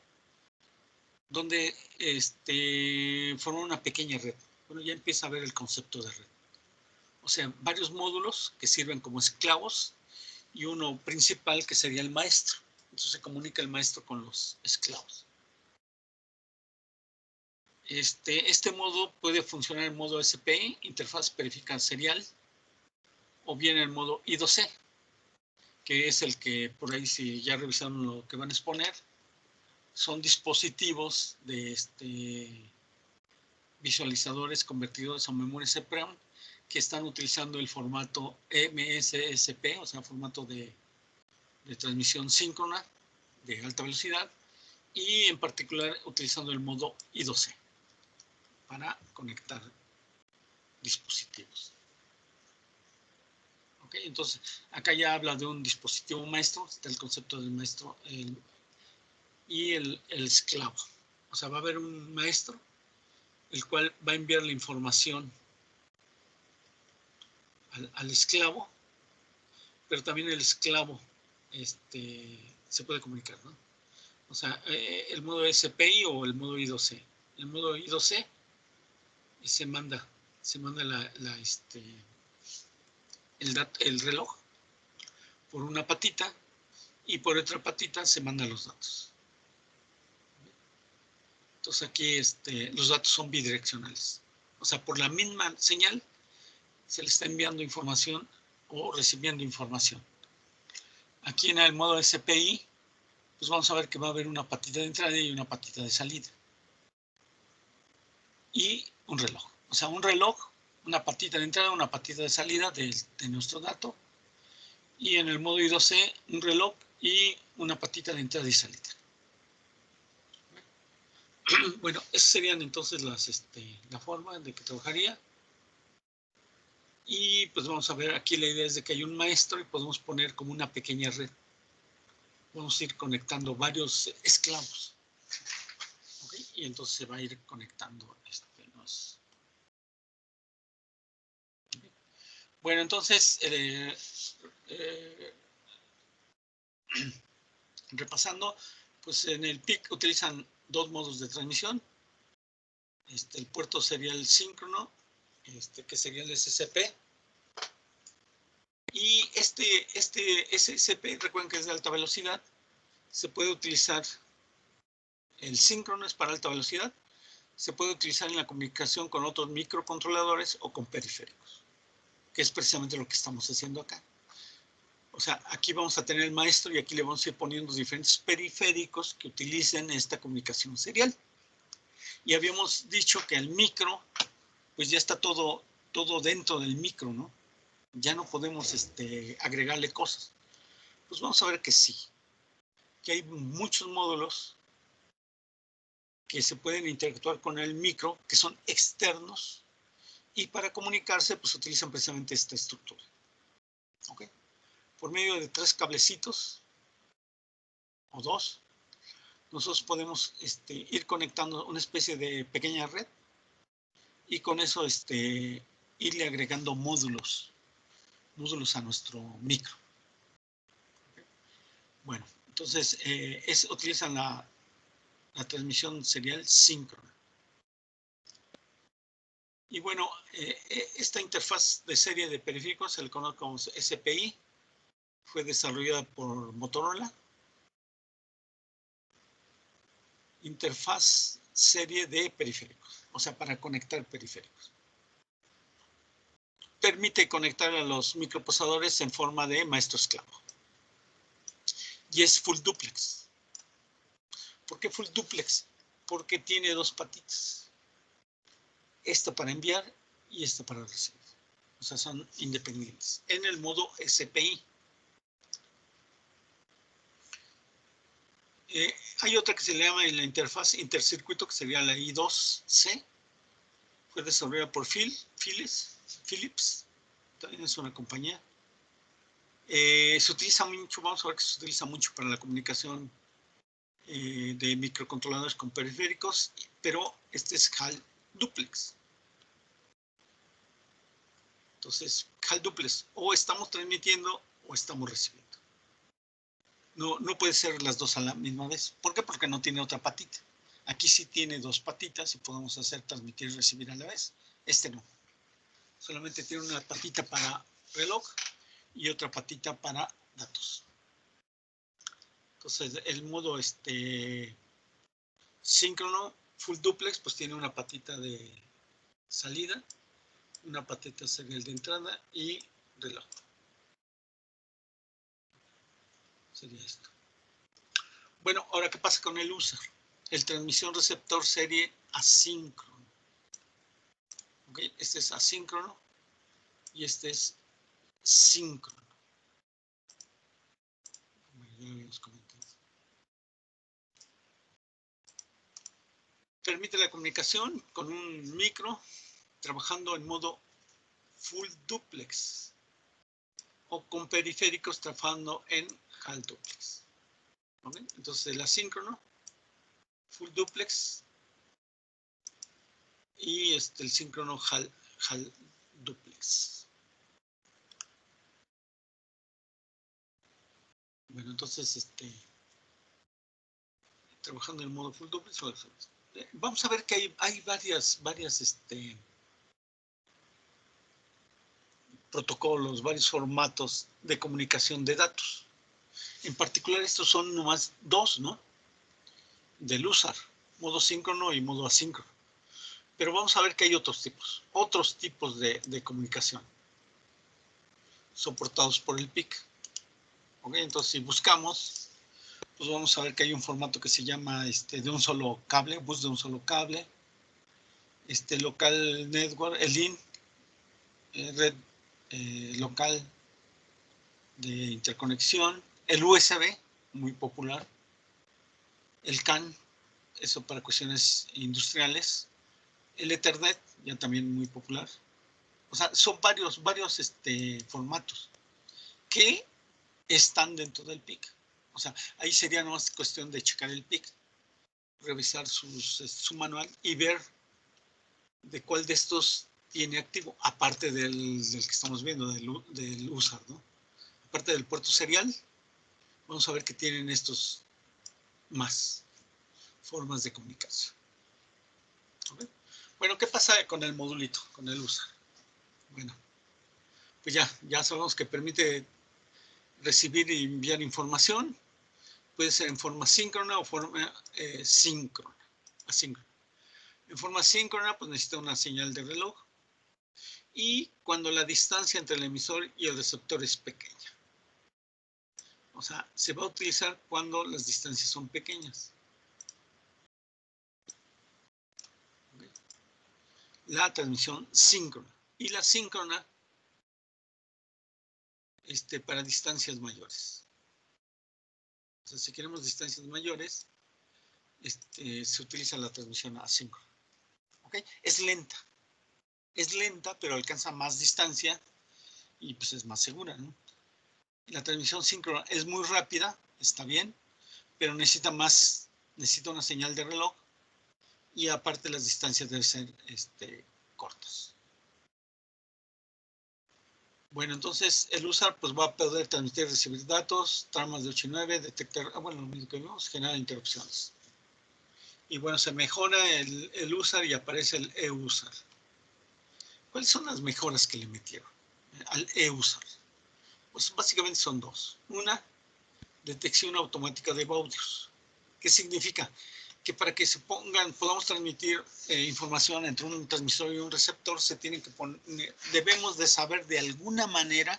donde forma una pequeña red. Bueno, ya empieza a ver el concepto de red. O sea, varios módulos que sirven como esclavos y uno principal que sería el maestro. Entonces se comunica el maestro con los esclavos. Este modo puede funcionar en modo SPI, interfaz periódica serial, o bien en modo I2C, que es el que por ahí, si ya revisaron lo que van a exponer, son dispositivos de visualizadores convertidores a memoria CPRAM que están utilizando el formato MSSP, o sea, formato de transmisión síncrona de alta velocidad, y en particular utilizando el modo I2C para conectar dispositivos. ¿Ok? Entonces, acá ya habla de un dispositivo maestro, está el concepto del maestro y el esclavo. O sea, va a haber un maestro, el cual va a enviar la información al esclavo, pero también el esclavo se puede comunicar, ¿no? O sea, el modo SPI o el modo I2C. El modo I2C se manda el reloj por una patita y por otra patita se mandan los datos. Entonces aquí los datos son bidireccionales. O sea, por la misma señal se le está enviando información o recibiendo información. Aquí en el modo SPI, pues vamos a ver que va a haber una patita de entrada y una patita de salida. Y un reloj. O sea, un reloj, una patita de entrada, una patita de salida de nuestro dato. Y en el modo I2C, un reloj y una patita de entrada y salida. Bueno, esas serían entonces la forma de que trabajaría. Y pues vamos a ver, aquí la idea es de que hay un maestro y podemos poner como una pequeña red. Vamos a ir conectando varios esclavos. ¿Okay? Y entonces se va a ir conectando Bueno, entonces, repasando, pues en el PIC utilizan dos modos de transmisión. El puerto sería el síncrono, que sería el SCP. Y este SCP, recuerden que es de alta velocidad, se puede utilizar, el síncrono es para alta velocidad, se puede utilizar en la comunicación con otros microcontroladores o con periféricos, que es precisamente lo que estamos haciendo acá. O sea, aquí vamos a tener el maestro y aquí le vamos a ir poniendo diferentes periféricos que utilicen esta comunicación serial. Y habíamos dicho que el micro, pues ya está todo dentro del micro, ¿no? Ya no podemos agregarle cosas. Pues vamos a ver que sí, que hay muchos módulos que se pueden interactuar con el micro, que son externos, y para comunicarse, pues utilizan precisamente esta estructura. ¿Ok? Por medio de 3 cablecitos, o 2, nosotros podemos ir conectando una especie de pequeña red, y con eso irle agregando módulos a nuestro micro. Bueno, entonces utilizan la transmisión serial síncrona. Y bueno, esta interfaz de serie de periféricos se le conoce como SPI, fue desarrollada por Motorola. Interfaz serie de periféricos, o sea, para conectar periféricos. Permite conectar a los microprocesadores en forma de maestro-esclavo. Y es full duplex. ¿Por qué full duplex? Porque tiene 2 patitas. Esta para enviar y esta para recibir. O sea, son independientes. En el modo SPI. Hay otra que se le llama en la interfaz intercircuito, que sería la I2C. Fue desarrollada por Philips. También es una compañía. Se utiliza mucho, vamos a ver que se utiliza mucho para la comunicación de microcontroladores con periféricos, pero este es HAL duplex. Entonces, HAL duplex, o estamos transmitiendo o estamos recibiendo. No puede ser las dos a la misma vez. ¿Por qué? Porque no tiene otra patita. Aquí sí tiene 2 patitas y podemos hacer transmitir y recibir a la vez. Este no. Solamente tiene una patita para reloj y otra patita para datos. Entonces, el modo síncrono full duplex pues tiene una patita de salida, una patita serial de entrada y reloj. Sería esto. Bueno, ahora, ¿qué pasa con el user? El transmisión receptor serie asíncrono. ¿Ok? Este es asíncrono y este es síncrono. Ya lo habíamos comentado. Permite la comunicación con un micro trabajando en modo full duplex o con periféricos trabajando en half duplex. ¿Ok? Entonces el asíncrono, full duplex y el síncrono half duplex. Bueno, entonces trabajando en modo full duplex. Vamos a ver que hay varias protocolos, varios formatos de comunicación de datos. En particular, estos son nomás dos, ¿no? Del USAR, modo síncrono y modo asíncrono. Pero vamos a ver que hay otros tipos de comunicación soportados por el PIC. ¿Ok? Entonces, si buscamos, pues vamos a ver que hay un formato que se llama de un solo cable, bus de un solo cable, local network, el LIN, red local de interconexión, el USB, muy popular, el CAN, eso para cuestiones industriales, el Ethernet, ya también muy popular. O sea, son varios formatos que están dentro del PIC. O sea, ahí sería nomás cuestión de checar el PIC, revisar su manual y ver de cuál de estos tiene activo, aparte del que estamos viendo, del USAR, ¿no? Aparte del puerto serial, vamos a ver que tienen estos más formas de comunicación. ¿Okay? Bueno, ¿qué pasa con el modulito, con el USAR? Bueno, pues ya sabemos que permite recibir y enviar información. Puede ser en forma síncrona o forma síncrona, asíncrona. En forma síncrona, pues necesita una señal de reloj. Y cuando la distancia entre el emisor y el receptor es pequeña. O sea, se va a utilizar cuando las distancias son pequeñas. ¿Okay? La transmisión síncrona. Y la síncrona para distancias mayores. O sea, si queremos distancias mayores, se utiliza la transmisión asíncrona. ¿Okay? Es lenta, pero alcanza más distancia y pues es más segura, ¿no? La transmisión síncrona es muy rápida, está bien, pero necesita una señal de reloj y aparte las distancias deben ser cortas. Bueno, entonces el USAR pues va a poder transmitir y recibir datos, tramas de 8 y 9, detectar, bueno, lo mismo que vimos, generar interrupciones. Y bueno, se mejora el USAR y aparece el eUSAR. ¿Cuáles son las mejoras que le metieron al eUSAR? Pues básicamente son dos. Una, detección automática de baudios. ¿Qué significa? Que para que podamos transmitir información entre un transmisor y un receptor, debemos de saber de alguna manera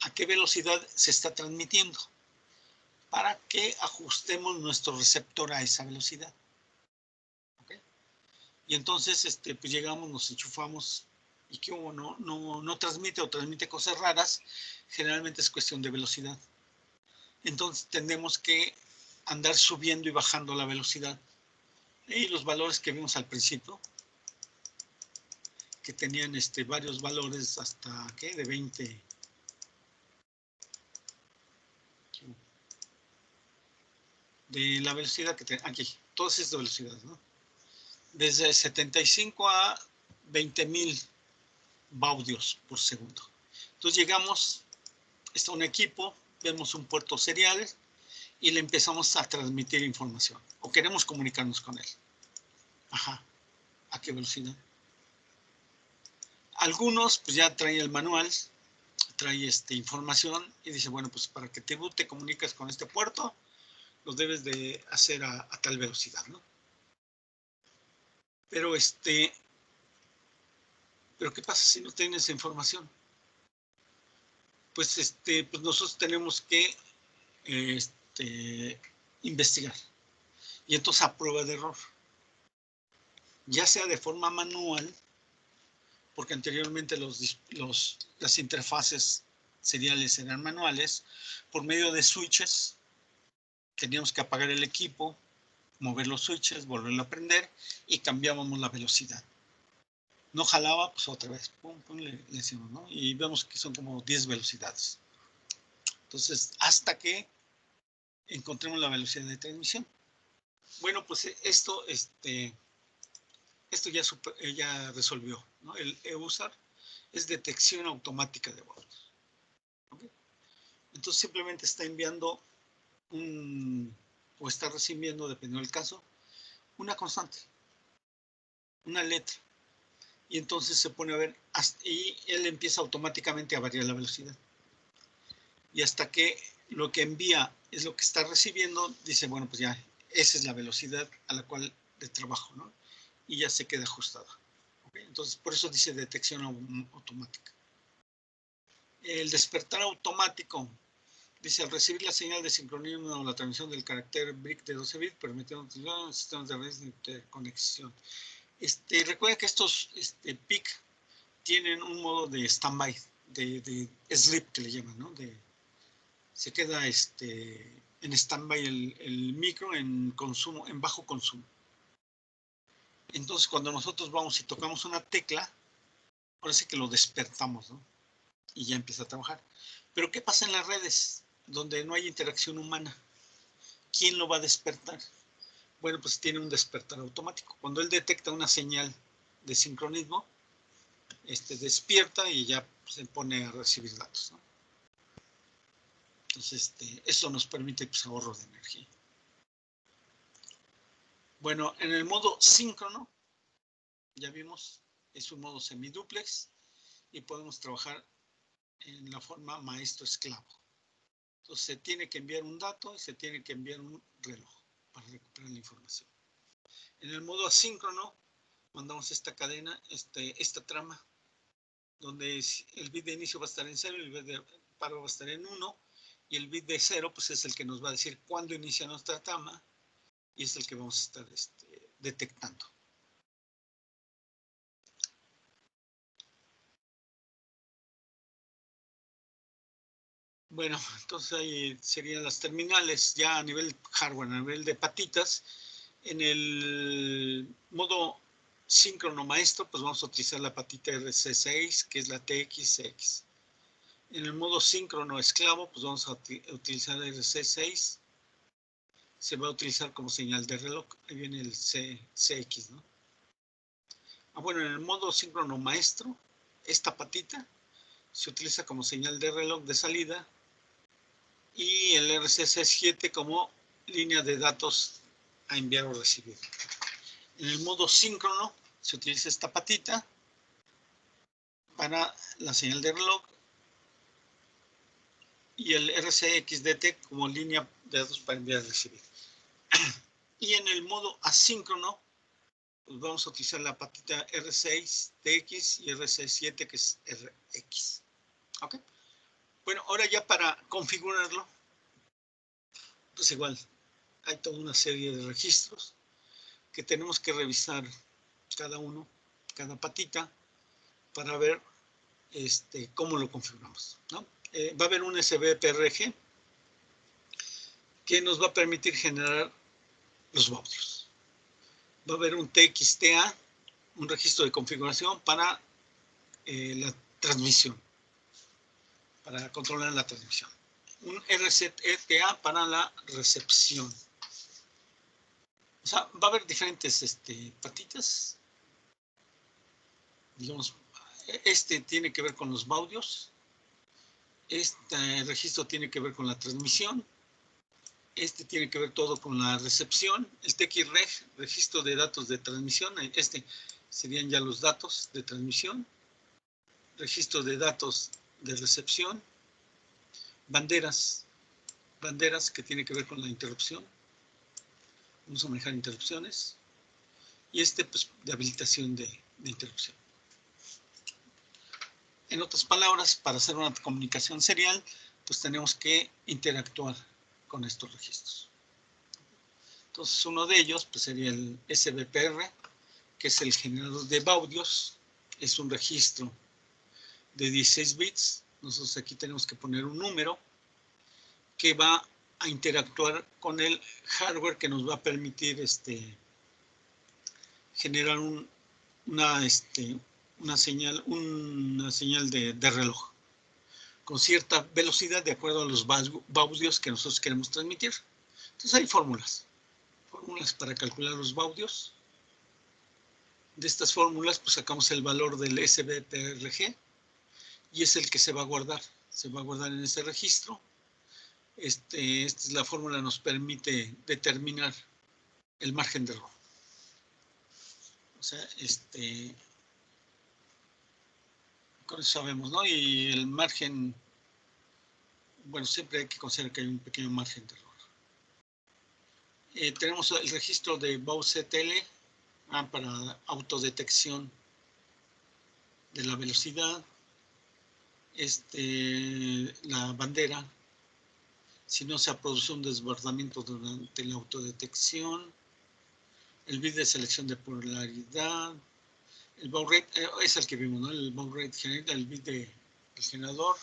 a qué velocidad se está transmitiendo para que ajustemos nuestro receptor a esa velocidad. ¿Okay? Y entonces pues llegamos, nos enchufamos y que no transmite o transmite cosas raras, generalmente es cuestión de velocidad. Entonces tendremos que andar subiendo y bajando la velocidad. Y los valores que vimos al principio, que tenían varios valores hasta, ¿qué? De 20. De la velocidad que aquí, todas estas velocidades, ¿no? Desde 75 a 20,000 baudios por segundo. Entonces llegamos, está un equipo, vemos un puerto serial y le empezamos a transmitir información. O queremos comunicarnos con él. Ajá. ¿A qué velocidad? Algunos pues ya traen el manual, trae información y dice, bueno, pues para que tú te comuniques con este puerto, los debes de hacer a tal velocidad, ¿no? Pero pero ¿qué pasa si no tienen esa información? Pues pues nosotros tenemos que investigar. Y entonces a prueba de error. Ya sea de forma manual, porque anteriormente las interfaces seriales eran manuales, por medio de switches, teníamos que apagar el equipo, mover los switches, volverlo a prender y cambiábamos la velocidad. No jalaba, pues otra vez, pum, pum, le decimos, ¿no? Y vemos que son como 10 velocidades. Entonces, hasta que encontremos la velocidad de transmisión. Bueno, pues esto ya resolvió, ¿no? El EUSAR es detección automática de baudios. ¿Okay? Entonces simplemente está enviando o está recibiendo, dependiendo del caso, una constante, una letra. Y entonces se pone a ver, y él empieza automáticamente a variar la velocidad. Y hasta que lo que envía es lo que está recibiendo, dice, bueno, pues ya, esa es la velocidad a la cual de trabajo, ¿no? Y ya se queda ajustada. ¿Okay? Entonces, por eso dice detección automática. El despertar automático, dice, al recibir la señal de sincronismo o la transmisión del carácter BRIC de 12 bits, permitiendo utilizar sistemas de redes de interconexión. Recuerda que estos PIC tienen un modo de standby, de sleep que le llaman, ¿no? Se queda en stand-by el micro en consumo, en bajo consumo. Entonces, cuando nosotros vamos y tocamos una tecla, parece que lo despertamos, ¿no? Y ya empieza a trabajar. Pero ¿qué pasa en las redes donde no hay interacción humana? ¿Quién lo va a despertar? Bueno, pues tiene un despertar automático. Cuando él detecta una señal de sincronismo, despierta y ya se pone a recibir datos, ¿no? Entonces, eso nos permite pues, ahorro de energía. Bueno, en el modo síncrono, ya vimos, es un modo semiduplex y podemos trabajar en la forma maestro-esclavo. Entonces, se tiene que enviar un dato y se tiene que enviar un reloj para recuperar la información. En el modo asíncrono, mandamos esta cadena, esta trama, donde el bit de inicio va a estar en 0, el bit de paro va a estar en 1, y el bit de 0 pues es el que nos va a decir cuándo inicia nuestra trama, y es el que vamos a estar detectando. Bueno, entonces ahí serían las terminales ya a nivel hardware, a nivel de patitas. En el modo síncrono maestro, pues vamos a utilizar la patita RC6, que es la TXX. En el modo síncrono esclavo, pues vamos a utilizar RC6. Se va a utilizar como señal de reloj. Ahí viene el CX, ¿no? Bueno, en el modo síncrono maestro, esta patita se utiliza como señal de reloj de salida y el RCC7 como línea de datos a enviar o recibir. En el modo síncrono se utiliza esta patita para la señal de reloj y el RCXDT como línea de datos para enviar y recibir. Y en el modo asíncrono, pues vamos a utilizar la patita R6TX y RC7 que es RX. ¿Ok? Bueno, ahora ya para configurarlo, pues igual, hay toda una serie de registros que tenemos que revisar cada uno, cada patita, para ver cómo lo configuramos, ¿no? Va a haber un SBPRG que nos va a permitir generar los baudios. Va a haber un TXTA, un registro de configuración para la transmisión, para controlar la transmisión. Un RZETA para la recepción. O sea, va a haber diferentes patitas. Digamos, tiene que ver con los baudios. Este registro tiene que ver con la transmisión. Tiene que ver todo con la recepción. El TXREG, registro de datos de transmisión. Serían ya los datos de transmisión. Registro de datos de recepción. Banderas que tiene que ver con la interrupción. Vamos a manejar interrupciones. y pues de habilitación de interrupción. En otras palabras, para hacer una comunicación serial, pues tenemos que interactuar con estos registros. Entonces, uno de ellos pues sería el SBPR, que es el generador de baudios. Es un registro de 16 bits. Nosotros aquí tenemos que poner un número que va a interactuar con el hardware que nos va a permitir generar una señal de reloj con cierta velocidad de acuerdo a los baudios que nosotros queremos transmitir. Entonces hay fórmulas para calcular los baudios. De estas fórmulas pues sacamos el valor del SBPRG y es el que se va a guardar en ese registro. Esta es la fórmula, nos permite determinar el margen de error. O sea, con eso sabemos, ¿no? Y el margen, bueno, siempre hay que considerar que hay un pequeño margen de error. Tenemos el registro de BAU-CTL para autodetección de la velocidad. La bandera, si no se ha producido un desbordamiento durante la autodetección. El bit de selección de polaridad. El baud rate es el que vimos, ¿no? El baud rate genera el bit del generador.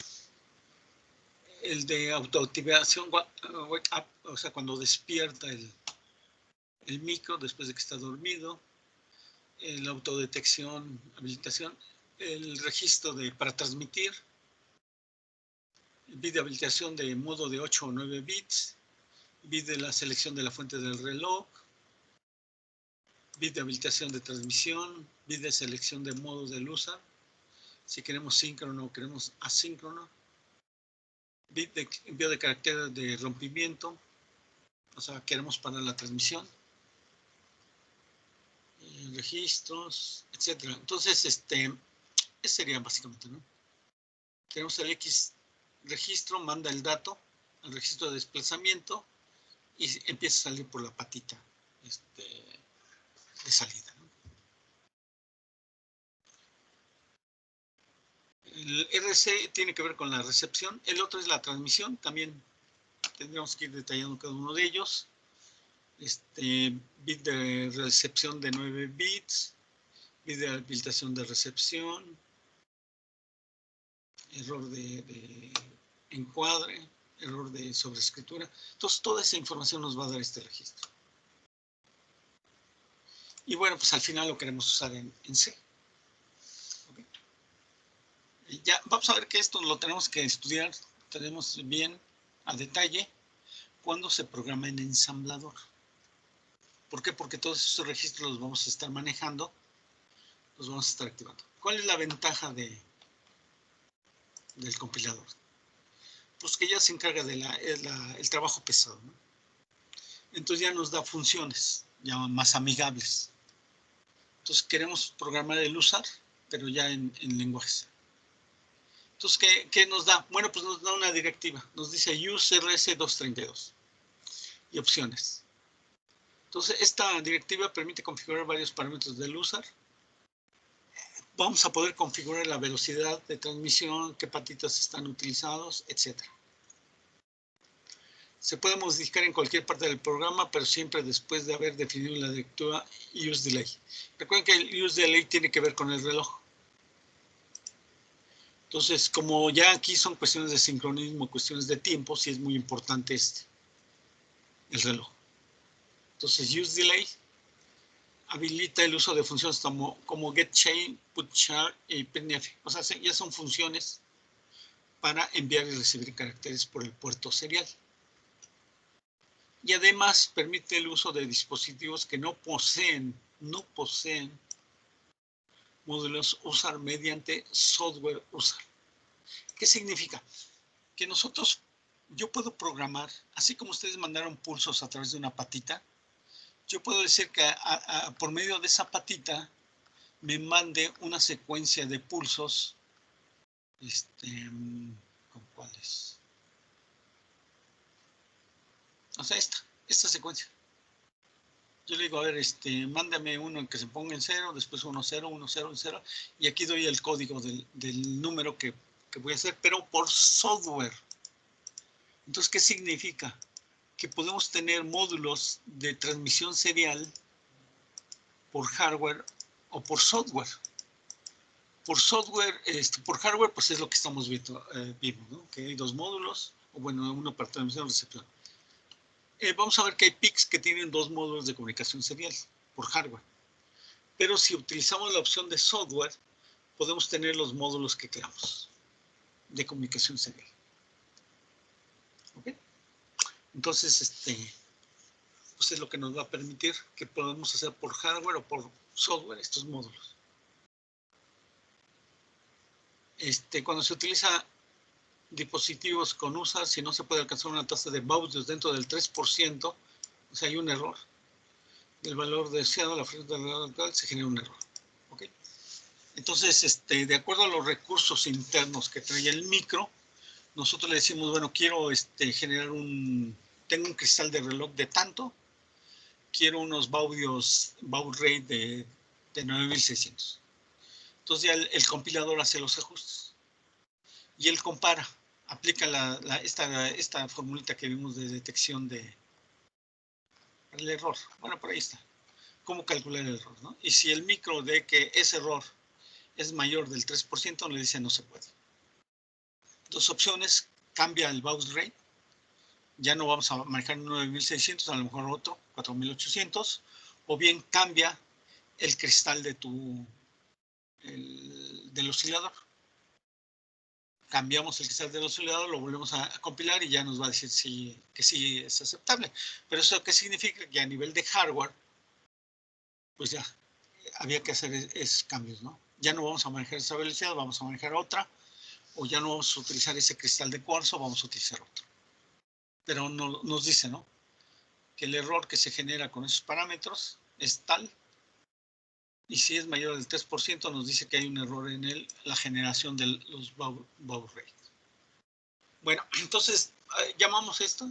El de autoactivación, wake up, o sea, cuando despierta el micro después de que está dormido. La autodetección, habilitación. El registro para transmitir. El bit de habilitación de modo de 8 o 9 bits. Bit de la selección de la fuente del reloj. Bit de habilitación de transmisión. Bit de selección de modo del user. Si queremos síncrono o queremos asíncrono. Bit de envío de carácter de rompimiento. O sea, queremos parar la transmisión. Registros, etcétera. Entonces, ese sería básicamente, ¿no? Tenemos el X registro, manda el dato al registro de desplazamiento y empieza a salir por la patita de salida, ¿no? El RC tiene que ver con la recepción, el otro es la transmisión, también tendríamos que ir detallando cada uno de ellos. Bit de recepción de 9 bits, bit de habilitación de recepción, error de encuadre, error de sobreescritura. Entonces, toda esa información nos va a dar este registro. Y bueno, pues al final lo queremos usar en C. ¿Okay? Ya vamos a ver que esto lo tenemos que estudiar, tenemos bien a detalle cuando se programa en ensamblador. ¿Por qué? Porque todos esos registros los vamos a estar manejando, los vamos a estar activando. ¿Cuál es la ventaja del compilador? Pues que ya se encarga del trabajo pesado, ¿no? Entonces ya nos da funciones ya más amigables. Entonces queremos programar el usar, pero ya en lenguajes. Entonces, ¿qué nos da? Bueno, pues nos da una directiva. Nos dice use RS232 y opciones. Entonces, esta directiva permite configurar varios parámetros del user. Vamos a poder configurar la velocidad de transmisión, qué patitas están utilizados, etc. Se puede modificar en cualquier parte del programa, pero siempre después de haber definido la directiva useDelay. Recuerden que el useDelay tiene que ver con el reloj. Entonces, como ya aquí son cuestiones de sincronismo, cuestiones de tiempo, sí es muy importante el reloj. Entonces, useDelay habilita el uso de funciones como getChain, putChar y printf. O sea, ya son funciones para enviar y recibir caracteres por el puerto serial. Y además permite el uso de dispositivos que no poseen módulos usar mediante software usar. ¿Qué significa? Que yo puedo programar, así como ustedes mandaron pulsos a través de una patita, yo puedo decir que por medio de esa patita me mande una secuencia de pulsos, ¿con cuáles? O sea, esta secuencia. Yo le digo, a ver, mándame uno en que se ponga en 0, después 1, 0, 1, 0, 0, y aquí doy el código del número que voy a hacer, pero por software. Entonces, ¿qué significa? Que podemos tener módulos de transmisión serial por hardware o por software. Por software, por hardware, pues es lo que estamos viendo, ¿no? Que hay dos módulos, o bueno, uno para transmisión y recepción. Vamos a ver que hay PICs que tienen dos módulos de comunicación serial por hardware. Pero si utilizamos la opción de software, podemos tener los módulos que queramos de comunicación serial. ¿Ok? Entonces, pues es lo que nos va a permitir que podamos hacer por hardware o por software estos módulos. Cuando se utiliza dispositivos con USA, si no se puede alcanzar una tasa de baudios dentro del 3%, o sea, hay un error. El valor deseado, la frecuencia local, se genera un error. ¿Ok? Entonces, de acuerdo a los recursos internos que trae el micro, nosotros le decimos, bueno, quiero generar tengo un cristal de reloj de tanto, quiero unos baudios, baud rate de 9600. Entonces ya el compilador hace los ajustes y él compara, aplica esta formulita que vimos de detección del error. Bueno, por ahí está. ¿Cómo calcular el error? ¿No? Y si el micro de que ese error es mayor del 3%, le dice no se puede. Dos opciones, cambia el baud rate, ya no vamos a manejar 9600, a lo mejor otro, 4800, o bien cambia el cristal del oscilador. Cambiamos el cristal del oscilador, lo volvemos a compilar y ya nos va a decir que sí es aceptable. Pero eso, ¿qué significa? Que a nivel de hardware, pues ya había que hacer esos cambios, ¿no? Ya no vamos a manejar esa velocidad, vamos a manejar otra, o ya no vamos a utilizar ese cristal de cuarzo, vamos a utilizar otro. Pero nos dice, ¿no? Que el error que se genera con esos parámetros es tal, y si es mayor del 3%, nos dice que hay un error en la generación de los baud rates. Bueno, entonces llamamos esta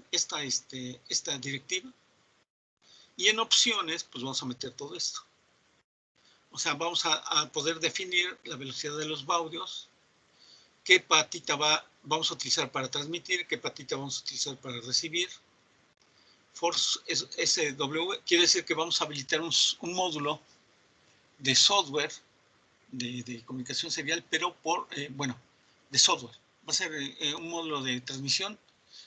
directiva, y en opciones, pues vamos a meter todo esto. O sea, vamos a poder definir la velocidad de los baudios, qué patita vamos a utilizar para transmitir, qué patita vamos a utilizar para recibir. Force SW quiere decir que vamos a habilitar un módulo de software de comunicación serial, pero de software. Va a ser un módulo de transmisión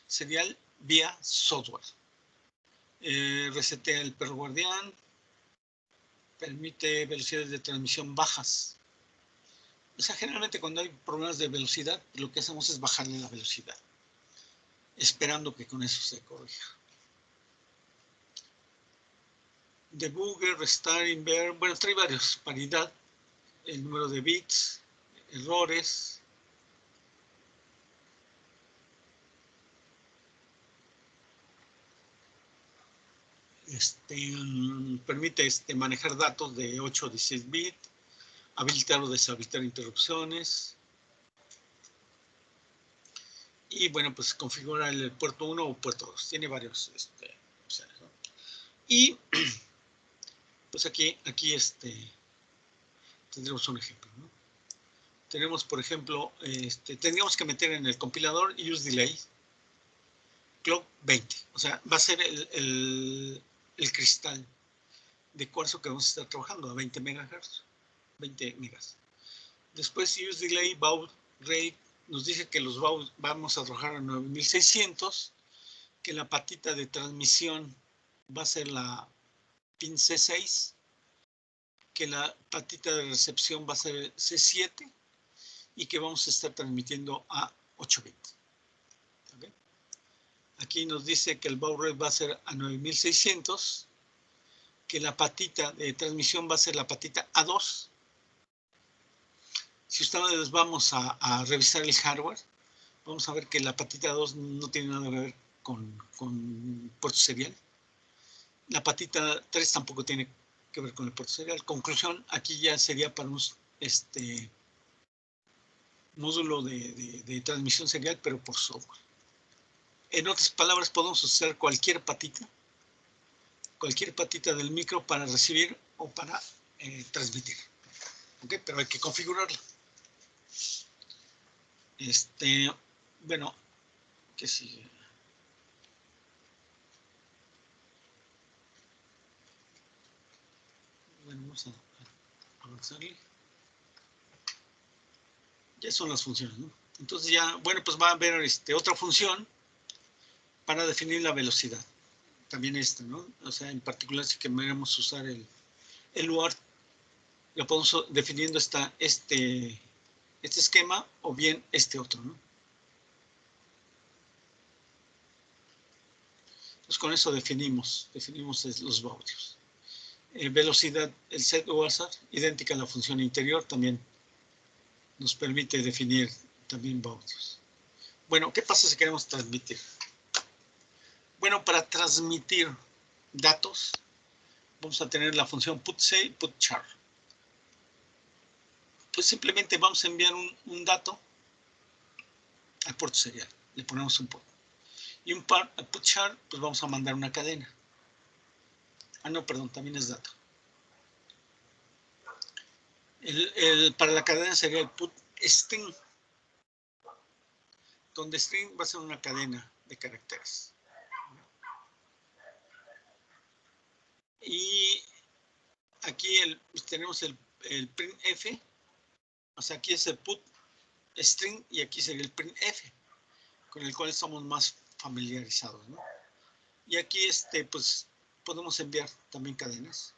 serial vía software. Resetea el perro guardián, permite velocidades de transmisión bajas. O sea, generalmente cuando hay problemas de velocidad, lo que hacemos es bajarle la velocidad, esperando que con eso se corrija. Debugger, restar, invert, bueno, trae varios, paridad, el número de bits, errores. Permite manejar datos de 8 a 16 bits, habilitar o deshabilitar interrupciones. Y bueno, pues configura el puerto 1 o puerto 2. Tiene varios opciones, ¿no? Y pues aquí tendremos un ejemplo, ¿no? Tenemos, por ejemplo, tendríamos que meter en el compilador use delay clock 20. O sea, va a ser el cristal de cuarzo que vamos a estar trabajando a 20 MHz, 20 megas. Después use delay baud rate nos dice que los bauds vamos a trabajar a 9600, que la patita de transmisión va a ser la pin C6, que la patita de recepción va a ser C7 y que vamos a estar transmitiendo a 8 bits. ¿Okay? Aquí nos dice que el baud rate va a ser a 9600, que la patita de transmisión va a ser la patita A2. Si ustedes vamos a revisar el hardware, vamos a ver que la patita 2 no tiene nada que ver con puerto serial. La patita 3 tampoco tiene que ver con el puerto serial. Conclusión, aquí ya sería para un módulo de transmisión serial, pero por software. En otras palabras, podemos usar cualquier patita cualquier patita del micro para recibir o para transmitir. ¿Ok? Pero hay que configurarla. Bueno, ¿qué sigue? Bueno, vamos a avanzarle. Ya son las funciones, ¿no? Entonces ya, bueno, pues va a haber otra función para definir la velocidad. También esta, ¿no? O sea, en particular si queremos usar el UART, lo podemos definiendo este esquema o bien este otro, ¿no? Entonces con eso definimos los baudios. Velocidad, el set UART, idéntica a la función interior, también nos permite definir también baudios. Bueno, ¿qué pasa si queremos transmitir? Bueno, para transmitir datos, vamos a tener la función putSay, putChar. Pues simplemente vamos a enviar un dato al puerto serial. Le ponemos un puerto. Y un putChar, pues vamos a mandar una cadena. Ah, no, perdón, también es dato. Para la cadena sería el putString, donde string va a ser una cadena de caracteres. Y aquí tenemos el printf, o sea, aquí es el putString y aquí sería el printf, con el cual estamos más familiarizados, ¿no? Y aquí, pues, podemos enviar también cadenas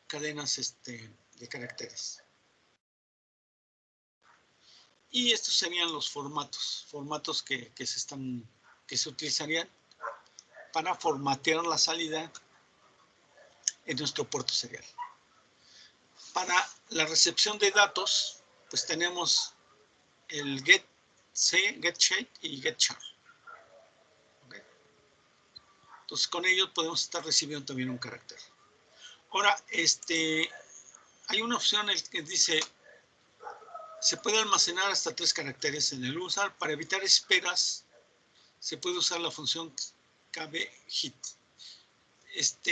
de caracteres. Y estos serían los formatos que se utilizarían para formatear la salida en nuestro puerto serial. Para la recepción de datos, pues tenemos el getShape y getChar. ¿Okay? Entonces con ellos podemos estar recibiendo también un carácter. Ahora, hay una opción que dice, se puede almacenar hasta 3 caracteres en el usar. Para evitar esperas, se puede usar la función kbhit.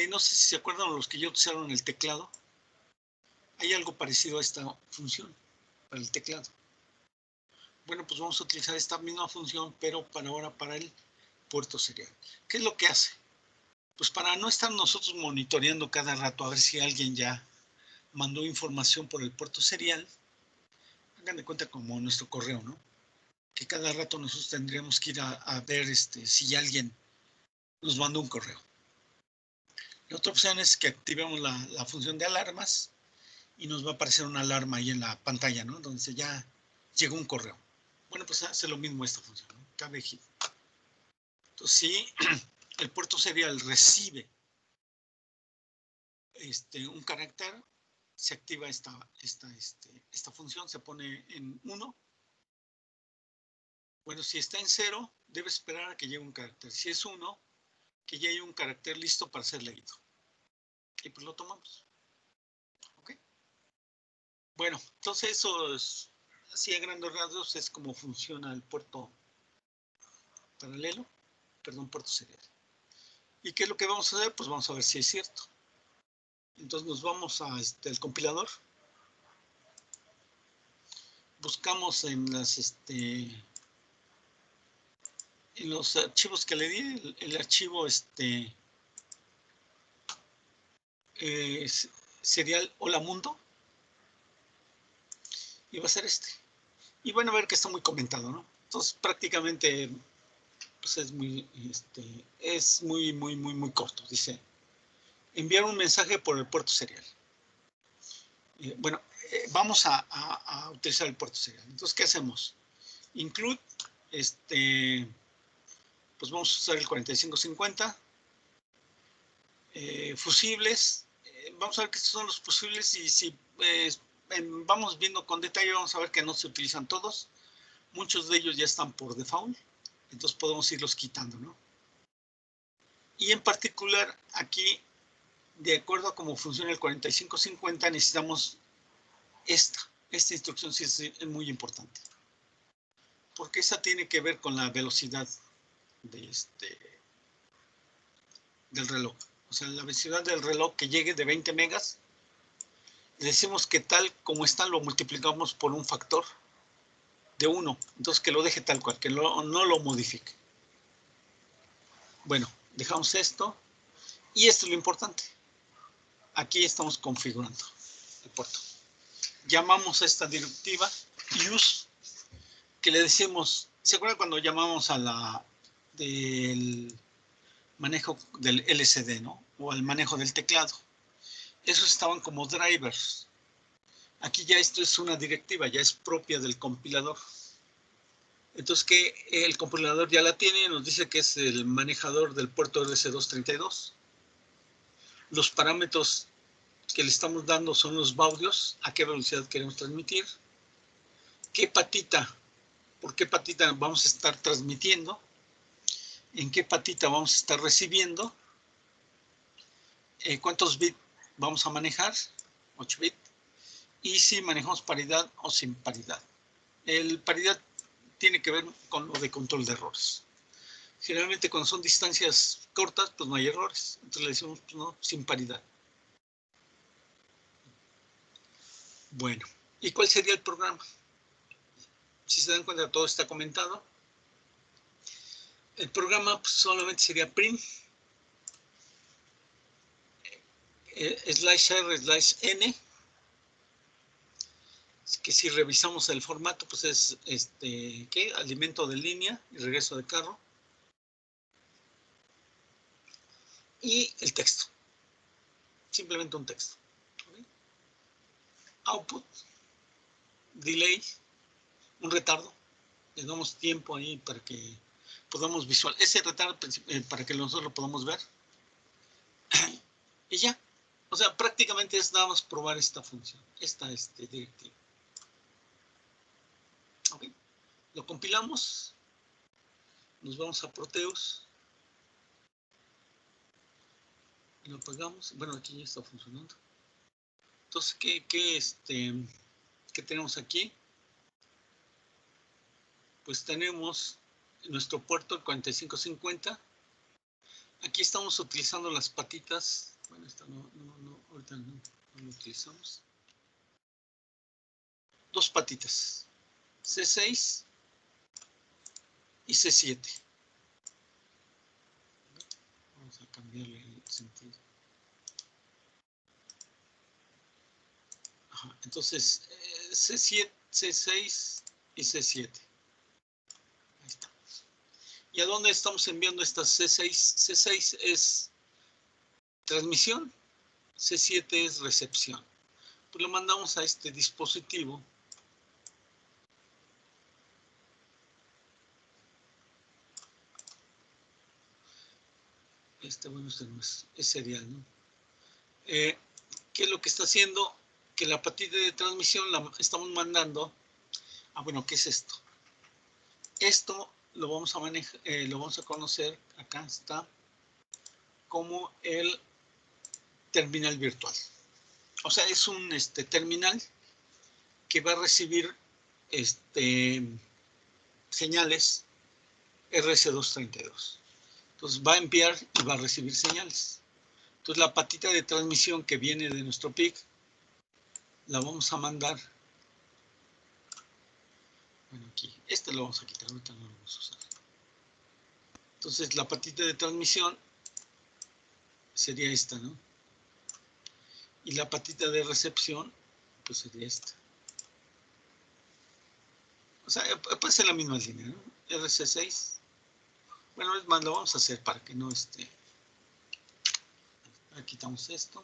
No sé si se acuerdan los que ya usaron el teclado. Hay algo parecido a esta función para el teclado. Bueno, pues vamos a utilizar esta misma función, pero para el puerto serial. ¿Qué es lo que hace? Pues para no estar nosotros monitoreando cada rato a ver si alguien ya mandó información por el puerto serial, hagan de cuenta como nuestro correo, ¿no? Que cada rato nosotros tendríamos que ir a ver si alguien nos mandó un correo. La otra opción es que activemos la función de alarmas y nos va a aparecer una alarma ahí en la pantalla, ¿no? Donde ya llegó un correo. Bueno, pues hace lo mismo esta función, ¿no? kbhit. Entonces, si el puerto serial recibe un carácter, se activa esta función, se pone en 1. Bueno, si está en 0, debe esperar a que llegue un carácter. Si es 1, que ya hay un carácter listo para ser leído. Y pues lo tomamos. ¿Ok? Bueno, entonces eso es, así a grandes rasgos, es como funciona el puerto paralelo, puerto serial. ¿Y qué es lo que vamos a hacer? Pues vamos a ver si es cierto. Entonces nos vamos al compilador. Buscamos en los archivos que le di, el archivo serial Hola Mundo, y va a ser y van a ver que está muy comentado, ¿no? Entonces prácticamente pues es muy corto. Dice, enviar un mensaje por el puerto serial. Bueno, vamos a utilizar el puerto serial. Entonces, ¿qué hacemos? Include, pues vamos a usar el 4550. Fusibles. Vamos a ver que estos son los fusibles y si vamos viendo con detalle, vamos a ver que no se utilizan todos. Muchos de ellos ya están por default, entonces podemos irlos quitando, ¿no? Y en particular, aquí, de acuerdo a cómo funciona el 4550, necesitamos esta instrucción, sí es muy importante. Porque esa tiene que ver con la velocidad del reloj. o sea, la velocidad del reloj que llegue de 20 megas, le decimos que tal como está lo multiplicamos por un factor de 1. Entonces que lo deje tal cual, que no lo modifique. Bueno, dejamos esto. Y esto es lo importante. Aquí estamos configurando el puerto. Llamamos a esta directiva use, que le decimos, ¿se acuerdan cuando llamamos a la del manejo del LCD, ¿no? O al manejo del teclado? Esos estaban como drivers. Aquí ya esto es una directiva, ya es propia del compilador. Entonces, que el compilador ya la tiene, nos dice que es el manejador del puerto RC232. Los parámetros que le estamos dando son los baudios, a qué velocidad queremos transmitir, qué patita, por qué patita vamos a estar transmitiendo, en qué patita vamos a estar recibiendo, cuántos bits vamos a manejar, 8 bits, y si manejamos paridad o sin paridad. El paridad tiene que ver con lo de control de errores. Generalmente cuando son distancias cortas, pues no hay errores. Entonces le decimos, pues no, sin paridad. Bueno, ¿y cuál sería el programa? Si se dan cuenta, todo está comentado. El programa pues, solamente sería print, /r/n, que si revisamos el formato, pues es ¿qué? Alimento de línea y regreso de carro. Y el texto. Simplemente un texto. ¿Okay? Output, delay, un retardo. Le damos tiempo ahí para que podamos visualizar. Ese retardo para que nosotros lo podamos ver. Y ya. O sea, prácticamente es nada más probar esta función, esta directiva. ¿Ok? Lo compilamos. Nos vamos a Proteus. Lo apagamos. Bueno, aquí ya está funcionando. Entonces, ¿qué tenemos aquí? Pues tenemos nuestro puerto, el 4550. Aquí estamos utilizando las patitas. Bueno, esta ahorita no lo utilizamos. Dos patitas, C6 y C7. Vamos a cambiarle el sentido. Ajá, entonces, C7, C6 y C7. Ahí está. ¿Y a dónde estamos enviando estas C6? C6 es transmisión, C7 es recepción. Pues lo mandamos a este dispositivo. Bueno, es serial, ¿no? ¿Qué es lo que está haciendo? Que la patita de transmisión la estamos mandando. Bueno, ¿qué es esto? Esto lo vamos a manejar, lo vamos a conocer, acá está, como el terminal virtual. O sea, es un terminal que va a recibir señales RS232. Entonces va a enviar y va a recibir señales. Entonces la patita de transmisión que viene de nuestro PIC la vamos a mandar. Bueno, aquí, lo vamos a quitar, ahorita no lo vamos a usar. Entonces la patita de transmisión sería esta, ¿no? Y la patita de recepción, pues sería esta. O sea, puede ser la misma línea, ¿no? RC6. Bueno, es más, lo vamos a hacer para que no esté. Quitamos esto.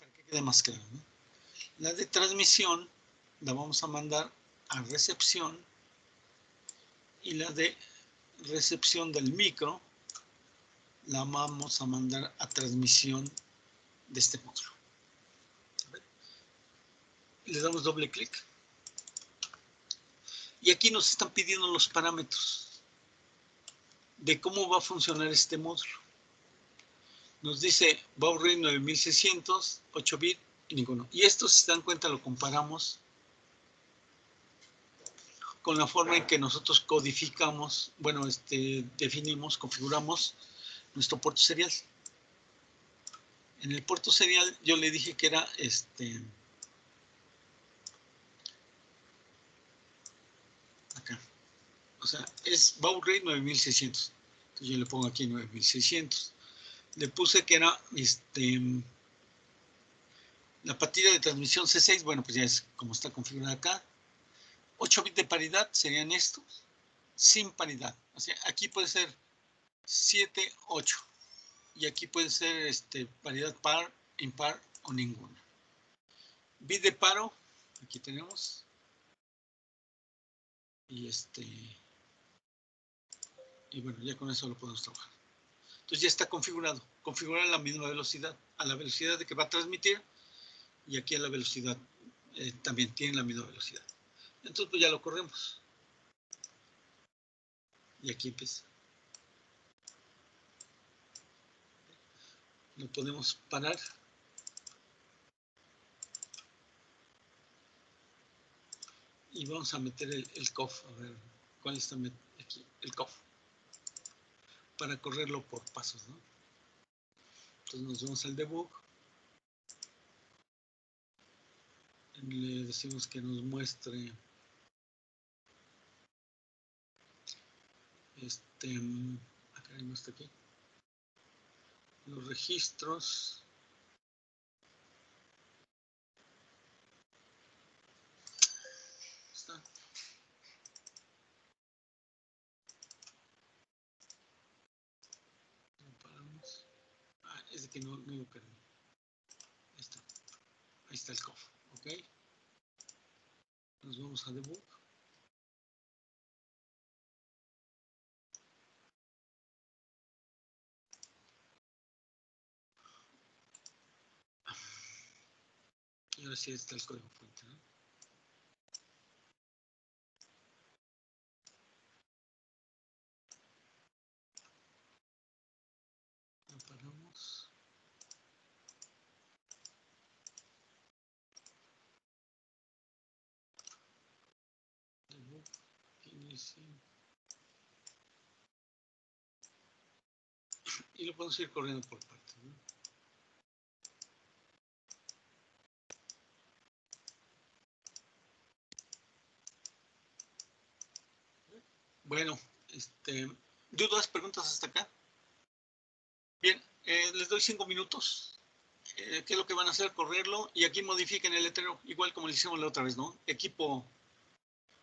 Para que quede más claro, ¿no? La de transmisión la vamos a mandar a recepción. Y la de recepción del micro la vamos a mandar a transmisión de este módulo. Le damos doble clic. Y aquí nos están pidiendo los parámetros de cómo va a funcionar este módulo. Nos dice baud rate 9600, 8 bits y ninguno. Y esto, si se dan cuenta, lo comparamos con la forma en que nosotros codificamos, bueno, definimos, configuramos nuestro puerto serial. En el puerto serial yo le dije que era acá. O sea, es baud rate 9600. Entonces yo le pongo aquí 9600. Le puse que era la partida de transmisión C6. Bueno, pues ya es como está configurada acá. 8 bits de paridad serían estos. Sin paridad. O sea, aquí puede ser 7, 8. Y aquí puede ser paridad par, impar o ninguna. Bit de paro, aquí tenemos. Y y bueno, ya con eso lo podemos trabajar. Entonces ya está configurado. Configurar a la misma velocidad, a la velocidad de que va a transmitir, y aquí a la velocidad también tiene la misma velocidad. Entonces pues ya lo corremos. Y aquí empieza. Lo podemos parar. Y vamos a meter el COF. A ver, ¿cuál está aquí? El COF. Para correrlo por pasos, ¿no? Entonces nos vamos al debug. Le decimos que nos muestre acá no está aquí. Los registros. Está. Lo paramos. Es de que no lo cargué. Ahí está. Ahí está el COF. Ok. Nos vamos a debug. Y ahora sí está el código fuente, ¿no? Lo paramos. Debug. Inicio. Y lo podemos ir corriendo por partes, ¿no? Bueno, ¿dudas, preguntas hasta acá? Bien, les doy 5 minutos. ¿Qué es lo que van a hacer? Correrlo, y aquí modifiquen el letrero, igual como le hicimos la otra vez, ¿no? Equipo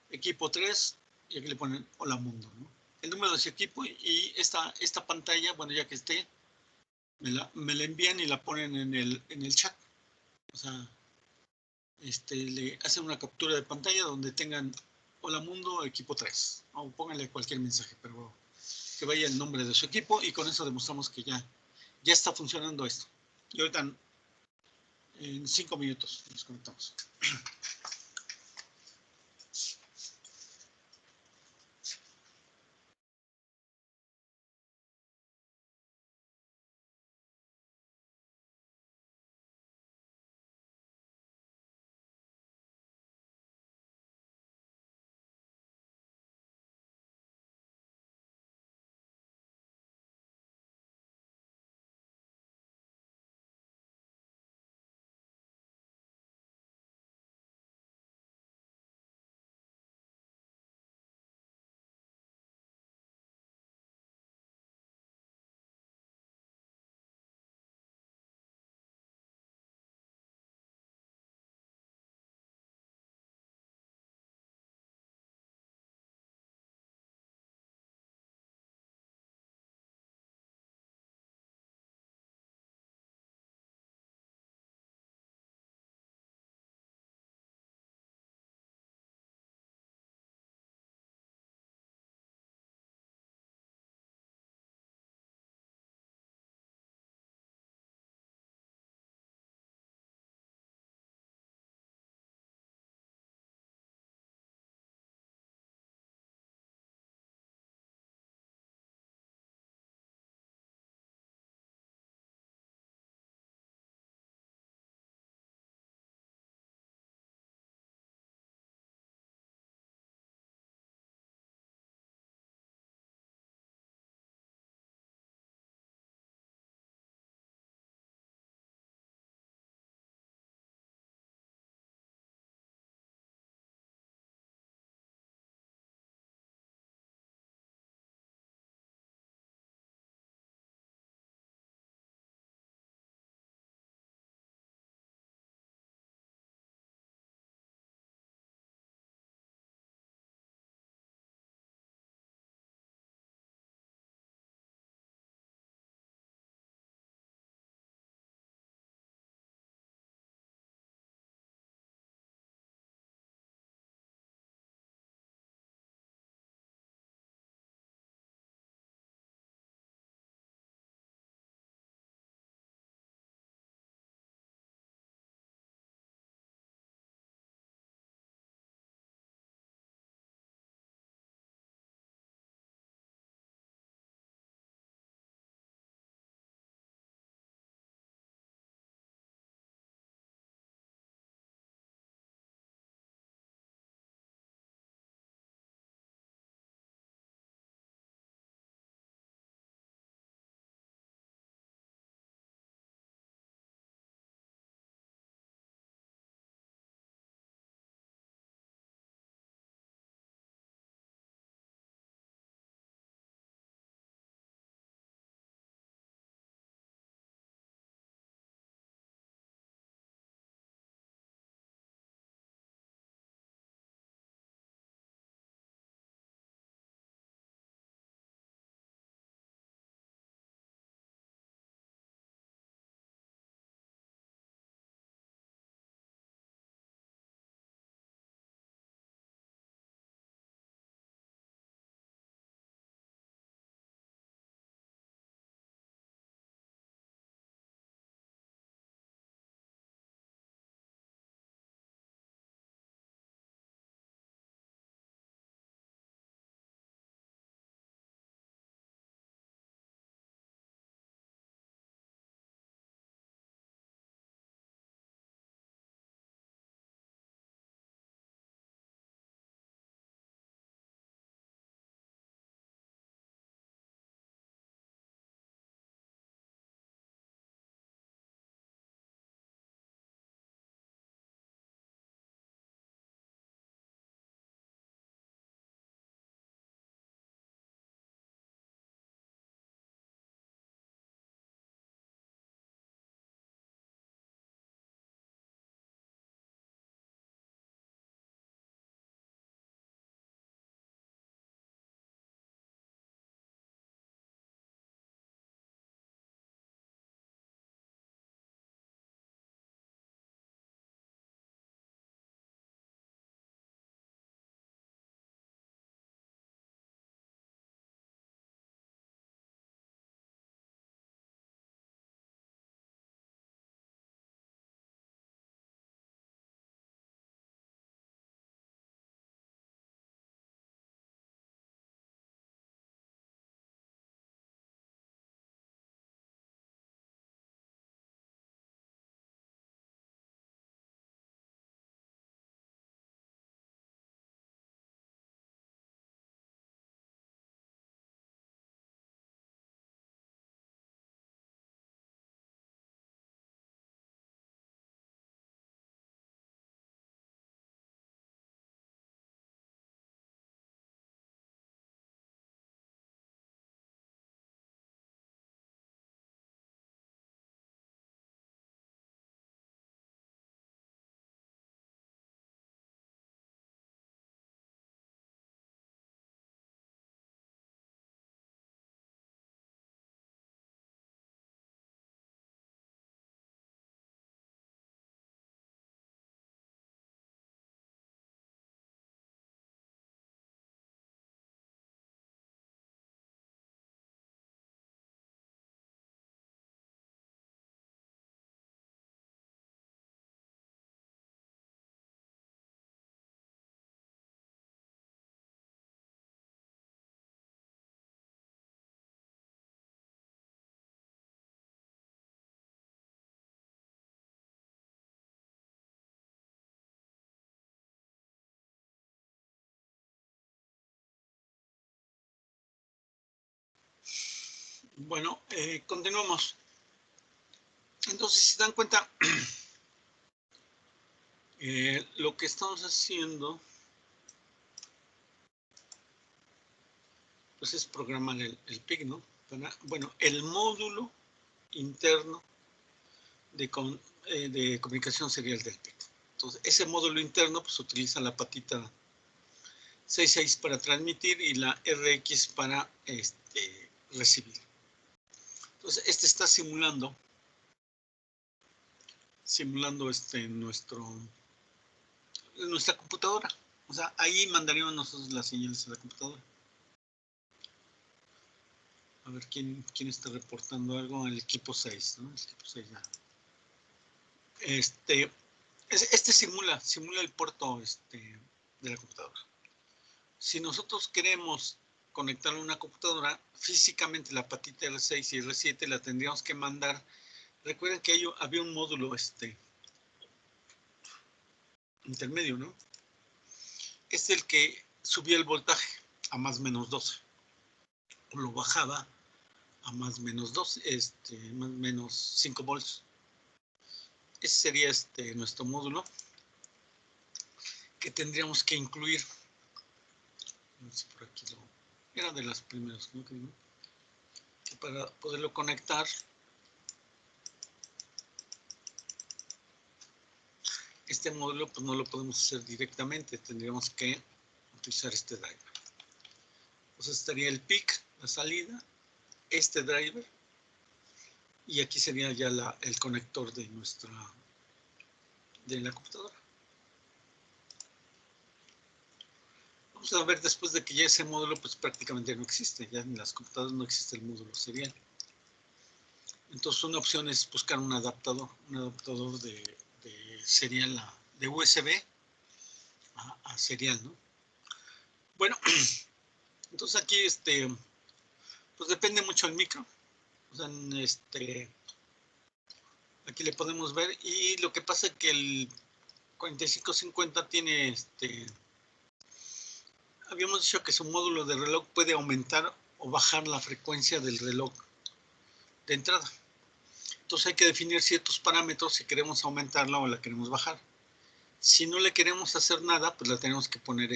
3, y aquí le ponen hola mundo, ¿no? El número de su equipo, y esta pantalla, bueno, ya que esté, me la envían y la ponen en el chat. O sea, le hacen una captura de pantalla donde tengan hola mundo, equipo 3. O pónganle cualquier mensaje, pero que vaya el nombre de su equipo, y con eso demostramos que ya está funcionando esto. Y ahorita en 5 minutos nos conectamos. Bueno, continuamos. Entonces, si se dan cuenta, lo que estamos haciendo pues es programar el PIC, ¿no? Bueno, el módulo interno de comunicación serial del PIC. Entonces, ese módulo interno pues utiliza la patita 66 para transmitir y la RX para recibir. Entonces, este está simulando nuestra computadora. O sea, ahí mandaríamos nosotros las señales a la computadora. A ver quién está reportando algo. El equipo 6, ¿no? El equipo 6 ya. Este simula el puerto de la computadora. Si nosotros queremos conectar una computadora, físicamente la patita R6 y R7 la tendríamos que mandar. Recuerden que había un módulo intermedio, ¿no? Es el que subía el voltaje a más menos 12. O lo bajaba a más menos 12, más menos 5 volts. Ese sería nuestro módulo que tendríamos que incluir. No sé si por aquí era de las primeras, ¿no? Que para poderlo conectar, este módulo pues no lo podemos hacer directamente, tendríamos que utilizar este driver. Entonces estaría el PIC, la salida, este driver, y aquí sería ya el conector de la computadora. Vamos a ver después de que ya ese módulo pues prácticamente no existe, ya en las computadoras no existe el módulo serial. Entonces una opción es buscar un adaptador de serial, de USB a serial, ¿no? Bueno, entonces aquí pues depende mucho del micro. O sea, aquí le podemos ver, y lo que pasa es que el 4550 tiene habíamos dicho que su módulo de reloj puede aumentar o bajar la frecuencia del reloj de entrada. Entonces hay que definir ciertos parámetros si queremos aumentarla o la queremos bajar. Si no le queremos hacer nada, pues la tenemos que poner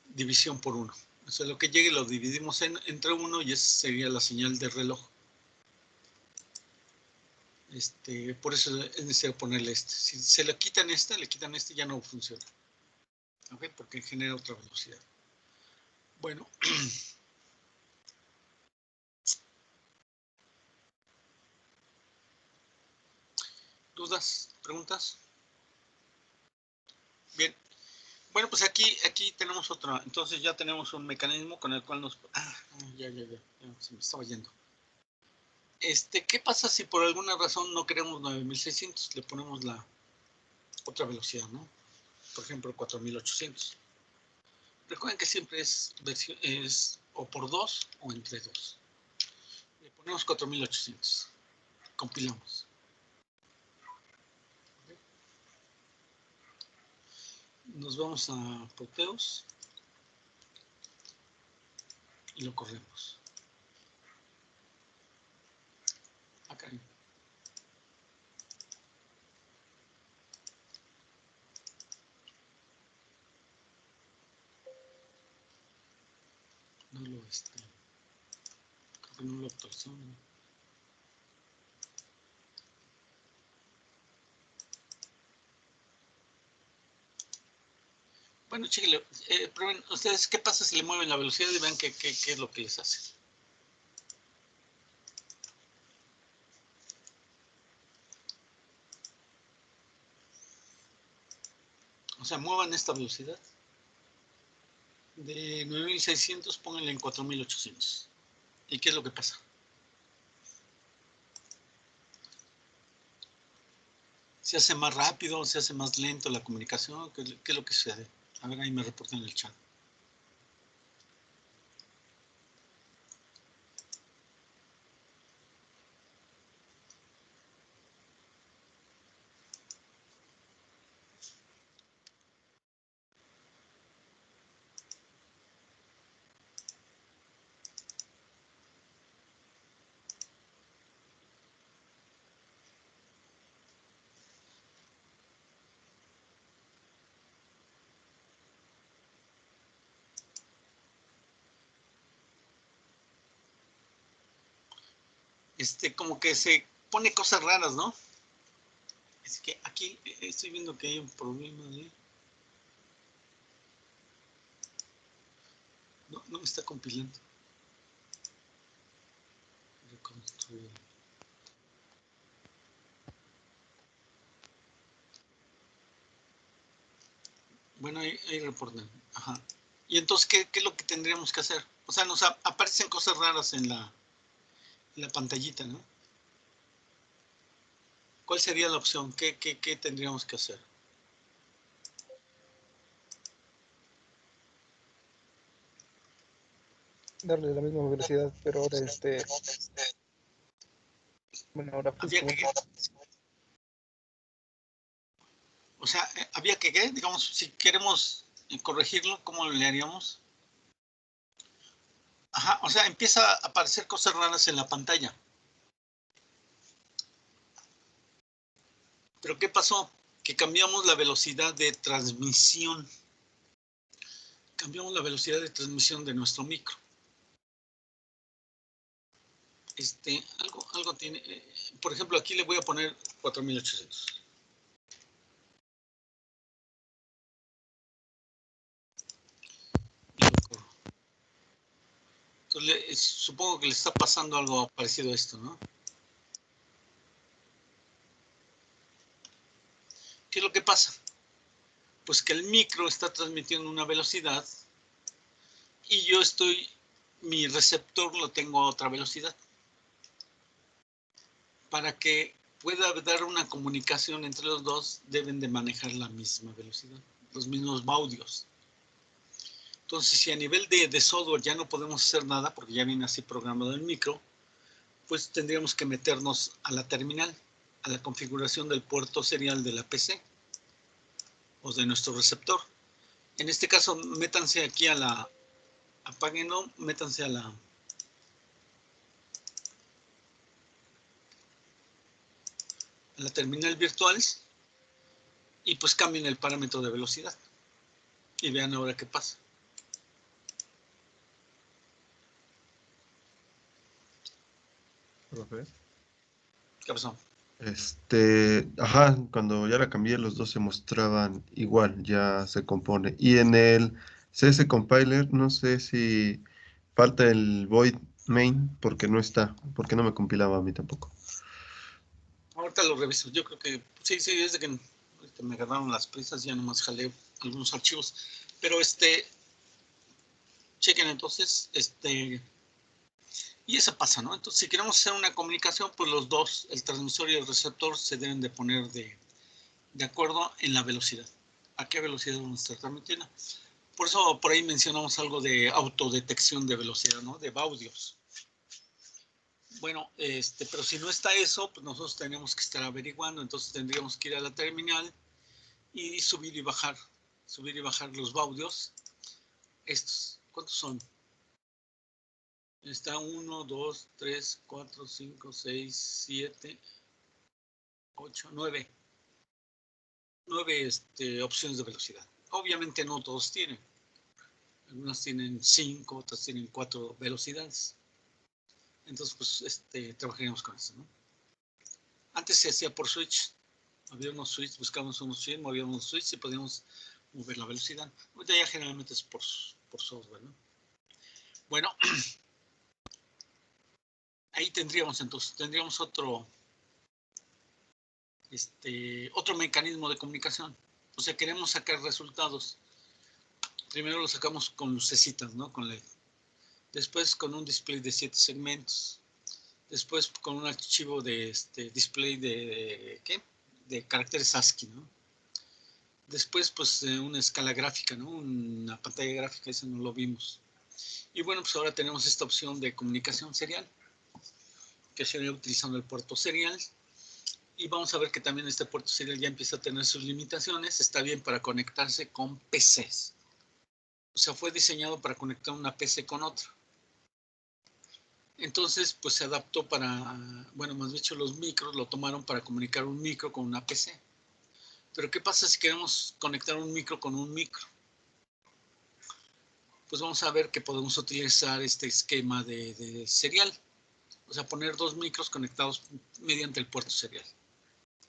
división por 1. O sea, lo que llegue lo dividimos entre 1 y esa sería la señal de reloj. Por eso es necesario ponerle Si se le quitan ya no funciona. ¿Ok? Porque genera otra velocidad. Bueno. ¿Dudas? ¿Preguntas? Bien. Bueno, pues aquí tenemos otra. Entonces ya tenemos un mecanismo con el cual nos... ya, se me estaba yendo. ¿Qué pasa si por alguna razón no queremos 9600? Le ponemos la otra velocidad, ¿no? Por ejemplo, 4800. Recuerden que siempre es o por 2 o entre 2. Le ponemos 4800. Compilamos. Nos vamos a Proteus y lo corremos. Acá. No lo creo que no lo actualizó, ¿no? Bueno, chíquenle, prueben ustedes qué pasa si le mueven la velocidad y vean qué es lo que les hace. O sea, muevan esta velocidad. De 9600, pónganle en 4800. ¿Y qué es lo que pasa? ¿Se hace más rápido? ¿Se hace más lento la comunicación? ¿Qué es lo que sucede? A ver, ahí me reportan en el chat. como que se pone cosas raras, ¿no? Es que aquí estoy viendo que hay un problema de... No me está compilando. Reconstruir. Bueno, ahí reportan. Ajá. Y entonces, ¿qué es lo que tendríamos que hacer? O sea, nos aparecen cosas raras en la pantallita, ¿no? ¿Cuál sería la opción? ¿Qué tendríamos que hacer? Darle la misma velocidad, pero ahora bueno, ahora Había físico. que... O sea, había que, ¿qué? Digamos, si queremos corregirlo, ¿cómo le haríamos? Ajá, o sea, empieza a aparecer cosas raras en la pantalla. Pero ¿qué pasó? Que cambiamos la velocidad de transmisión. Cambiamos la velocidad de transmisión de nuestro micro. Algo tiene... por ejemplo, aquí le voy a poner 4800. Entonces, supongo que le está pasando algo parecido a esto, ¿no? ¿Qué es lo que pasa? Pues que el micro está transmitiendo una velocidad y mi receptor lo tengo a otra velocidad. Para que pueda dar una comunicación entre los dos, deben de manejar la misma velocidad, los mismos baudios. Entonces, si a nivel de software ya no podemos hacer nada, porque ya viene así programado el micro, pues tendríamos que meternos a la terminal, a la configuración del puerto serial de la PC o de nuestro receptor. En este caso, métanse aquí apáguenlo, métanse a la terminal virtual y pues cambien el parámetro de velocidad y vean ahora qué pasa. Profe. ¿Qué pasó? Ajá, cuando ya la cambié, los dos se mostraban igual, ya se compone. Y en el CS Compiler, no sé si falta el void main, porque no está, porque no me compilaba a mí tampoco. Ahorita lo reviso. Yo creo que sí, desde que me agarraron las prisas ya nomás jalé algunos archivos. Pero chequen entonces, y eso pasa, ¿no? Entonces, si queremos hacer una comunicación, pues los dos, el transmisor y el receptor, se deben de poner de acuerdo en la velocidad. ¿A qué velocidad vamos a estar transmitiendo? Por eso por ahí mencionamos algo de autodetección de velocidad, ¿no? De baudios. Bueno, pero si no está eso, pues nosotros tenemos que estar averiguando, entonces tendríamos que ir a la terminal y subir y bajar los baudios. Estos, ¿cuántos son? Está 1, 2, 3, 4, 5, 6, 7, 8, 9. 9 opciones de velocidad. Obviamente no todos tienen. Algunas tienen 5, otras tienen 4 velocidades. Entonces, pues, trabajaríamos con eso, ¿no? Antes se hacía por switch. Había unos switches, buscábamos unos switches, movíamos los switches y podíamos mover la velocidad. Ahorita ya generalmente es por software, ¿no? Bueno, ahí tendríamos otro mecanismo de comunicación. O sea, queremos sacar resultados. Primero lo sacamos con lucecitas, ¿no? Con LED. Después con un display de 7 segmentos. Después con un archivo de display de caracteres ASCII, ¿no? Después, pues, una escala gráfica, ¿no? Una pantalla gráfica, eso no lo vimos. Y bueno, pues ahora tenemos esta opción de comunicación serial, que sería utilizando el puerto serial. Y vamos a ver que también este puerto serial ya empieza a tener sus limitaciones. Está bien para conectarse con PCs. O sea, fue diseñado para conectar una PC con otra. Entonces, pues se adaptó bueno, más dicho, los micros lo tomaron para comunicar un micro con una PC. Pero ¿qué pasa si queremos conectar un micro con un micro? Pues vamos a ver que podemos utilizar este esquema de serial. O sea, poner 2 micros conectados mediante el puerto serial.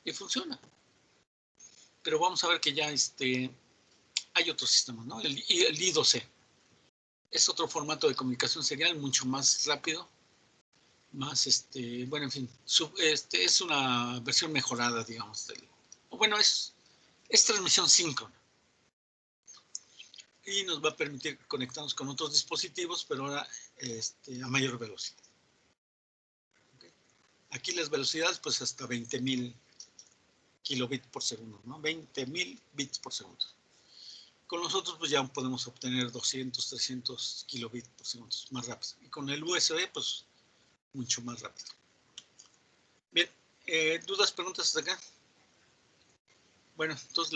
Y funciona. Pero vamos a ver que ya hay otro sistema, ¿no? El I2C. Es otro formato de comunicación serial mucho más rápido. Más, bueno, en fin, es una versión mejorada, digamos. Bueno, es transmisión síncrona. Y nos va a permitir conectarnos con otros dispositivos, pero ahora a mayor velocidad. ¿Okay? Aquí las velocidades, pues hasta 20.000 kilobits por segundo, ¿no? 20.000 bits por segundo. Con los otros, pues ya podemos obtener 200, 300 kilobits por segundo, más rápido. Y con el USB, pues mucho más rápido. Bien, ¿dudas, preguntas hasta acá? Bueno, entonces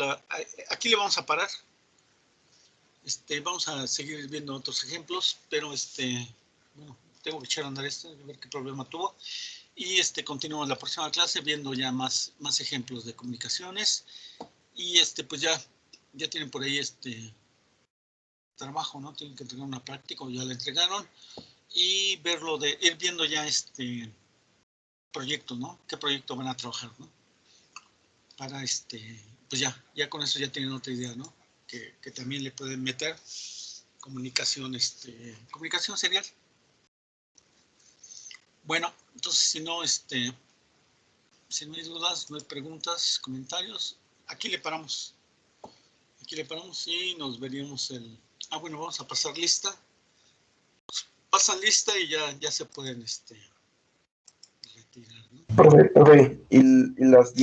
aquí le vamos a parar. Vamos a seguir viendo otros ejemplos, pero bueno, tengo que echar a andar a ver qué problema tuvo. Y continuamos la próxima clase viendo ya más ejemplos de comunicaciones. Y pues ya tienen por ahí trabajo, ¿no? Tienen que entregar una práctica o ya la entregaron. Y ir viendo ya proyecto, ¿no? ¿Qué proyecto van a trabajar, ¿no? Para pues ya con eso ya tienen otra idea, ¿no? Que también le pueden meter comunicación serial. Bueno, entonces si no hay dudas, no hay preguntas, comentarios, aquí le paramos. Aquí le paramos y nos veríamos bueno, vamos a pasar lista. Pasan lista y ya se pueden retirar, ¿no? Profe, ¿y las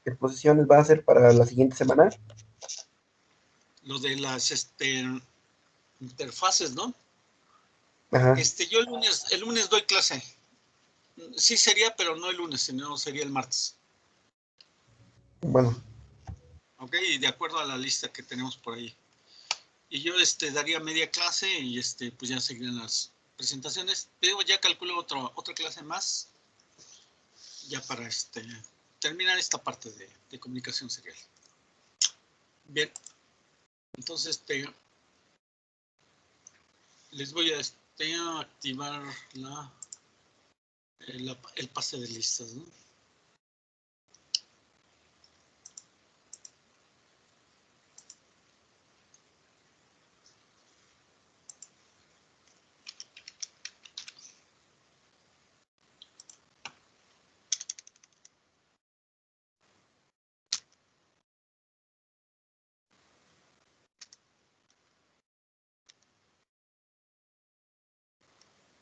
exposiciones va a ser para la siguiente semana? Lo de las interfaces, ¿no? Ajá. Yo el lunes doy clase. Sí sería, pero no el lunes, sino sería el martes. Bueno. Ok, de acuerdo a la lista que tenemos por ahí. Y yo daría media clase y pues ya seguirían las presentaciones. Pero ya calculo otra clase más, ya para terminar esta parte de comunicación serial. Bien, entonces les voy a activar el pase de listas, ¿no?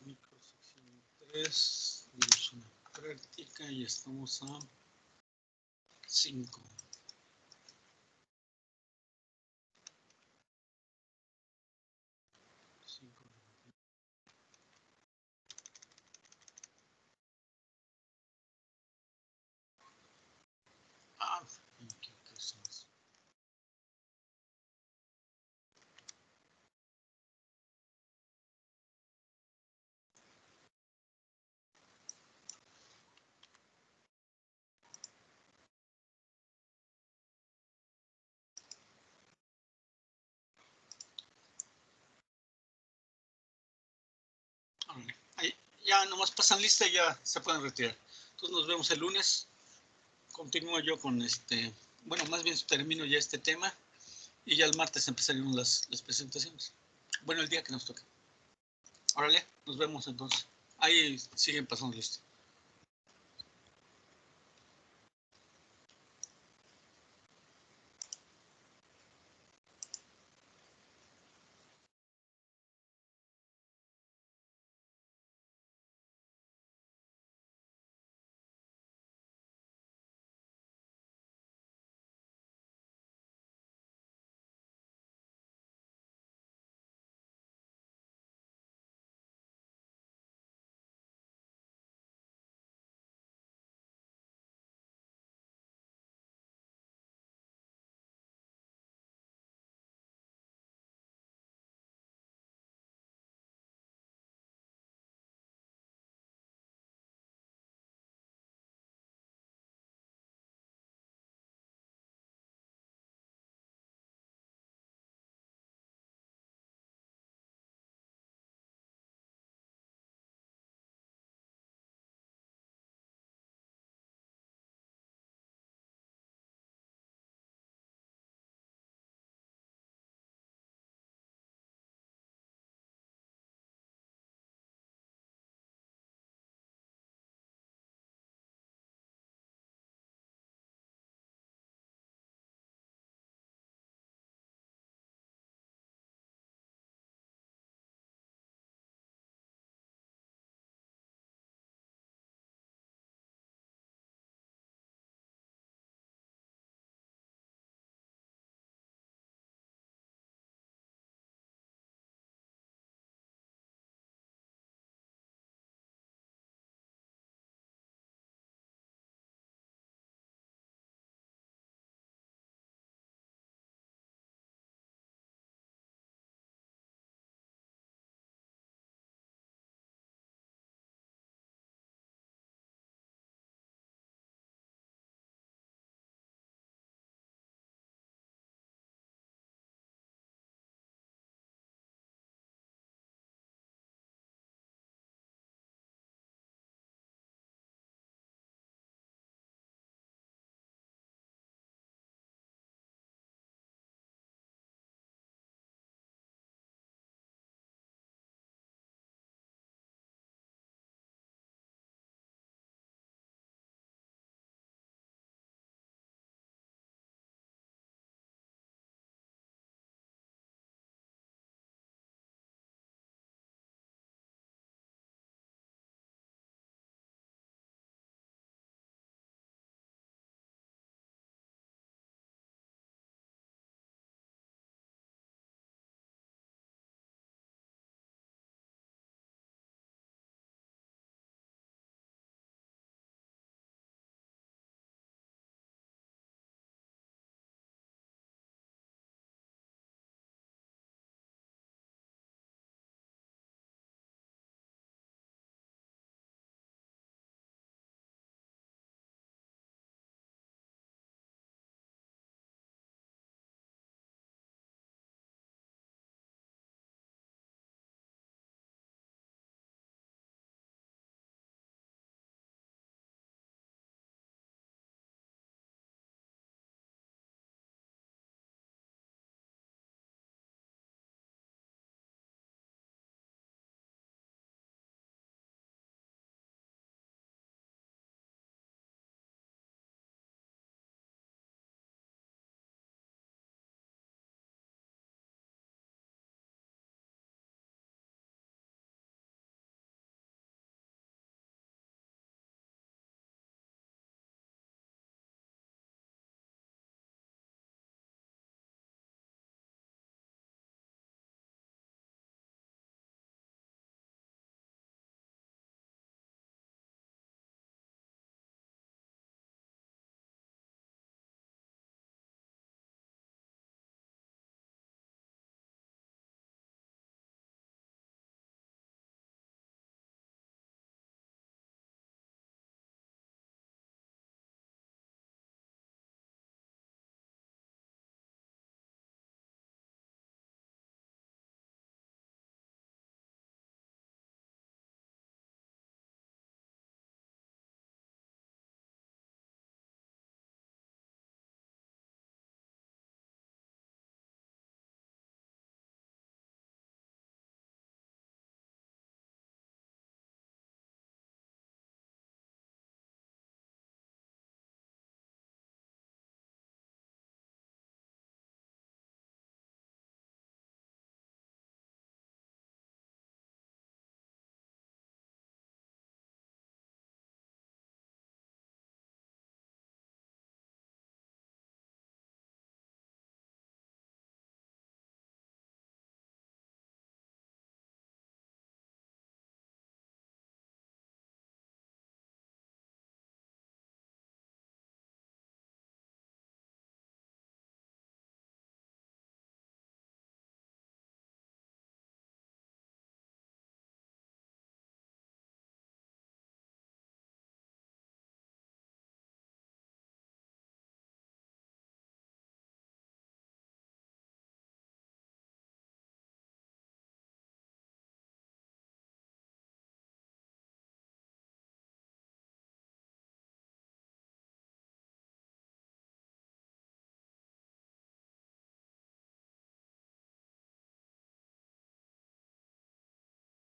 Microsección 3, dimos una práctica y estamos a 5. ¿qué es eso? Ahí, ya nomás pasan lista y ya se pueden retirar. Entonces nos vemos el lunes. Continúo yo con bueno, más bien termino ya este tema y ya el martes empezaremos las presentaciones. Bueno, el día que nos toque. Órale, nos vemos entonces. Ahí siguen pasando lista.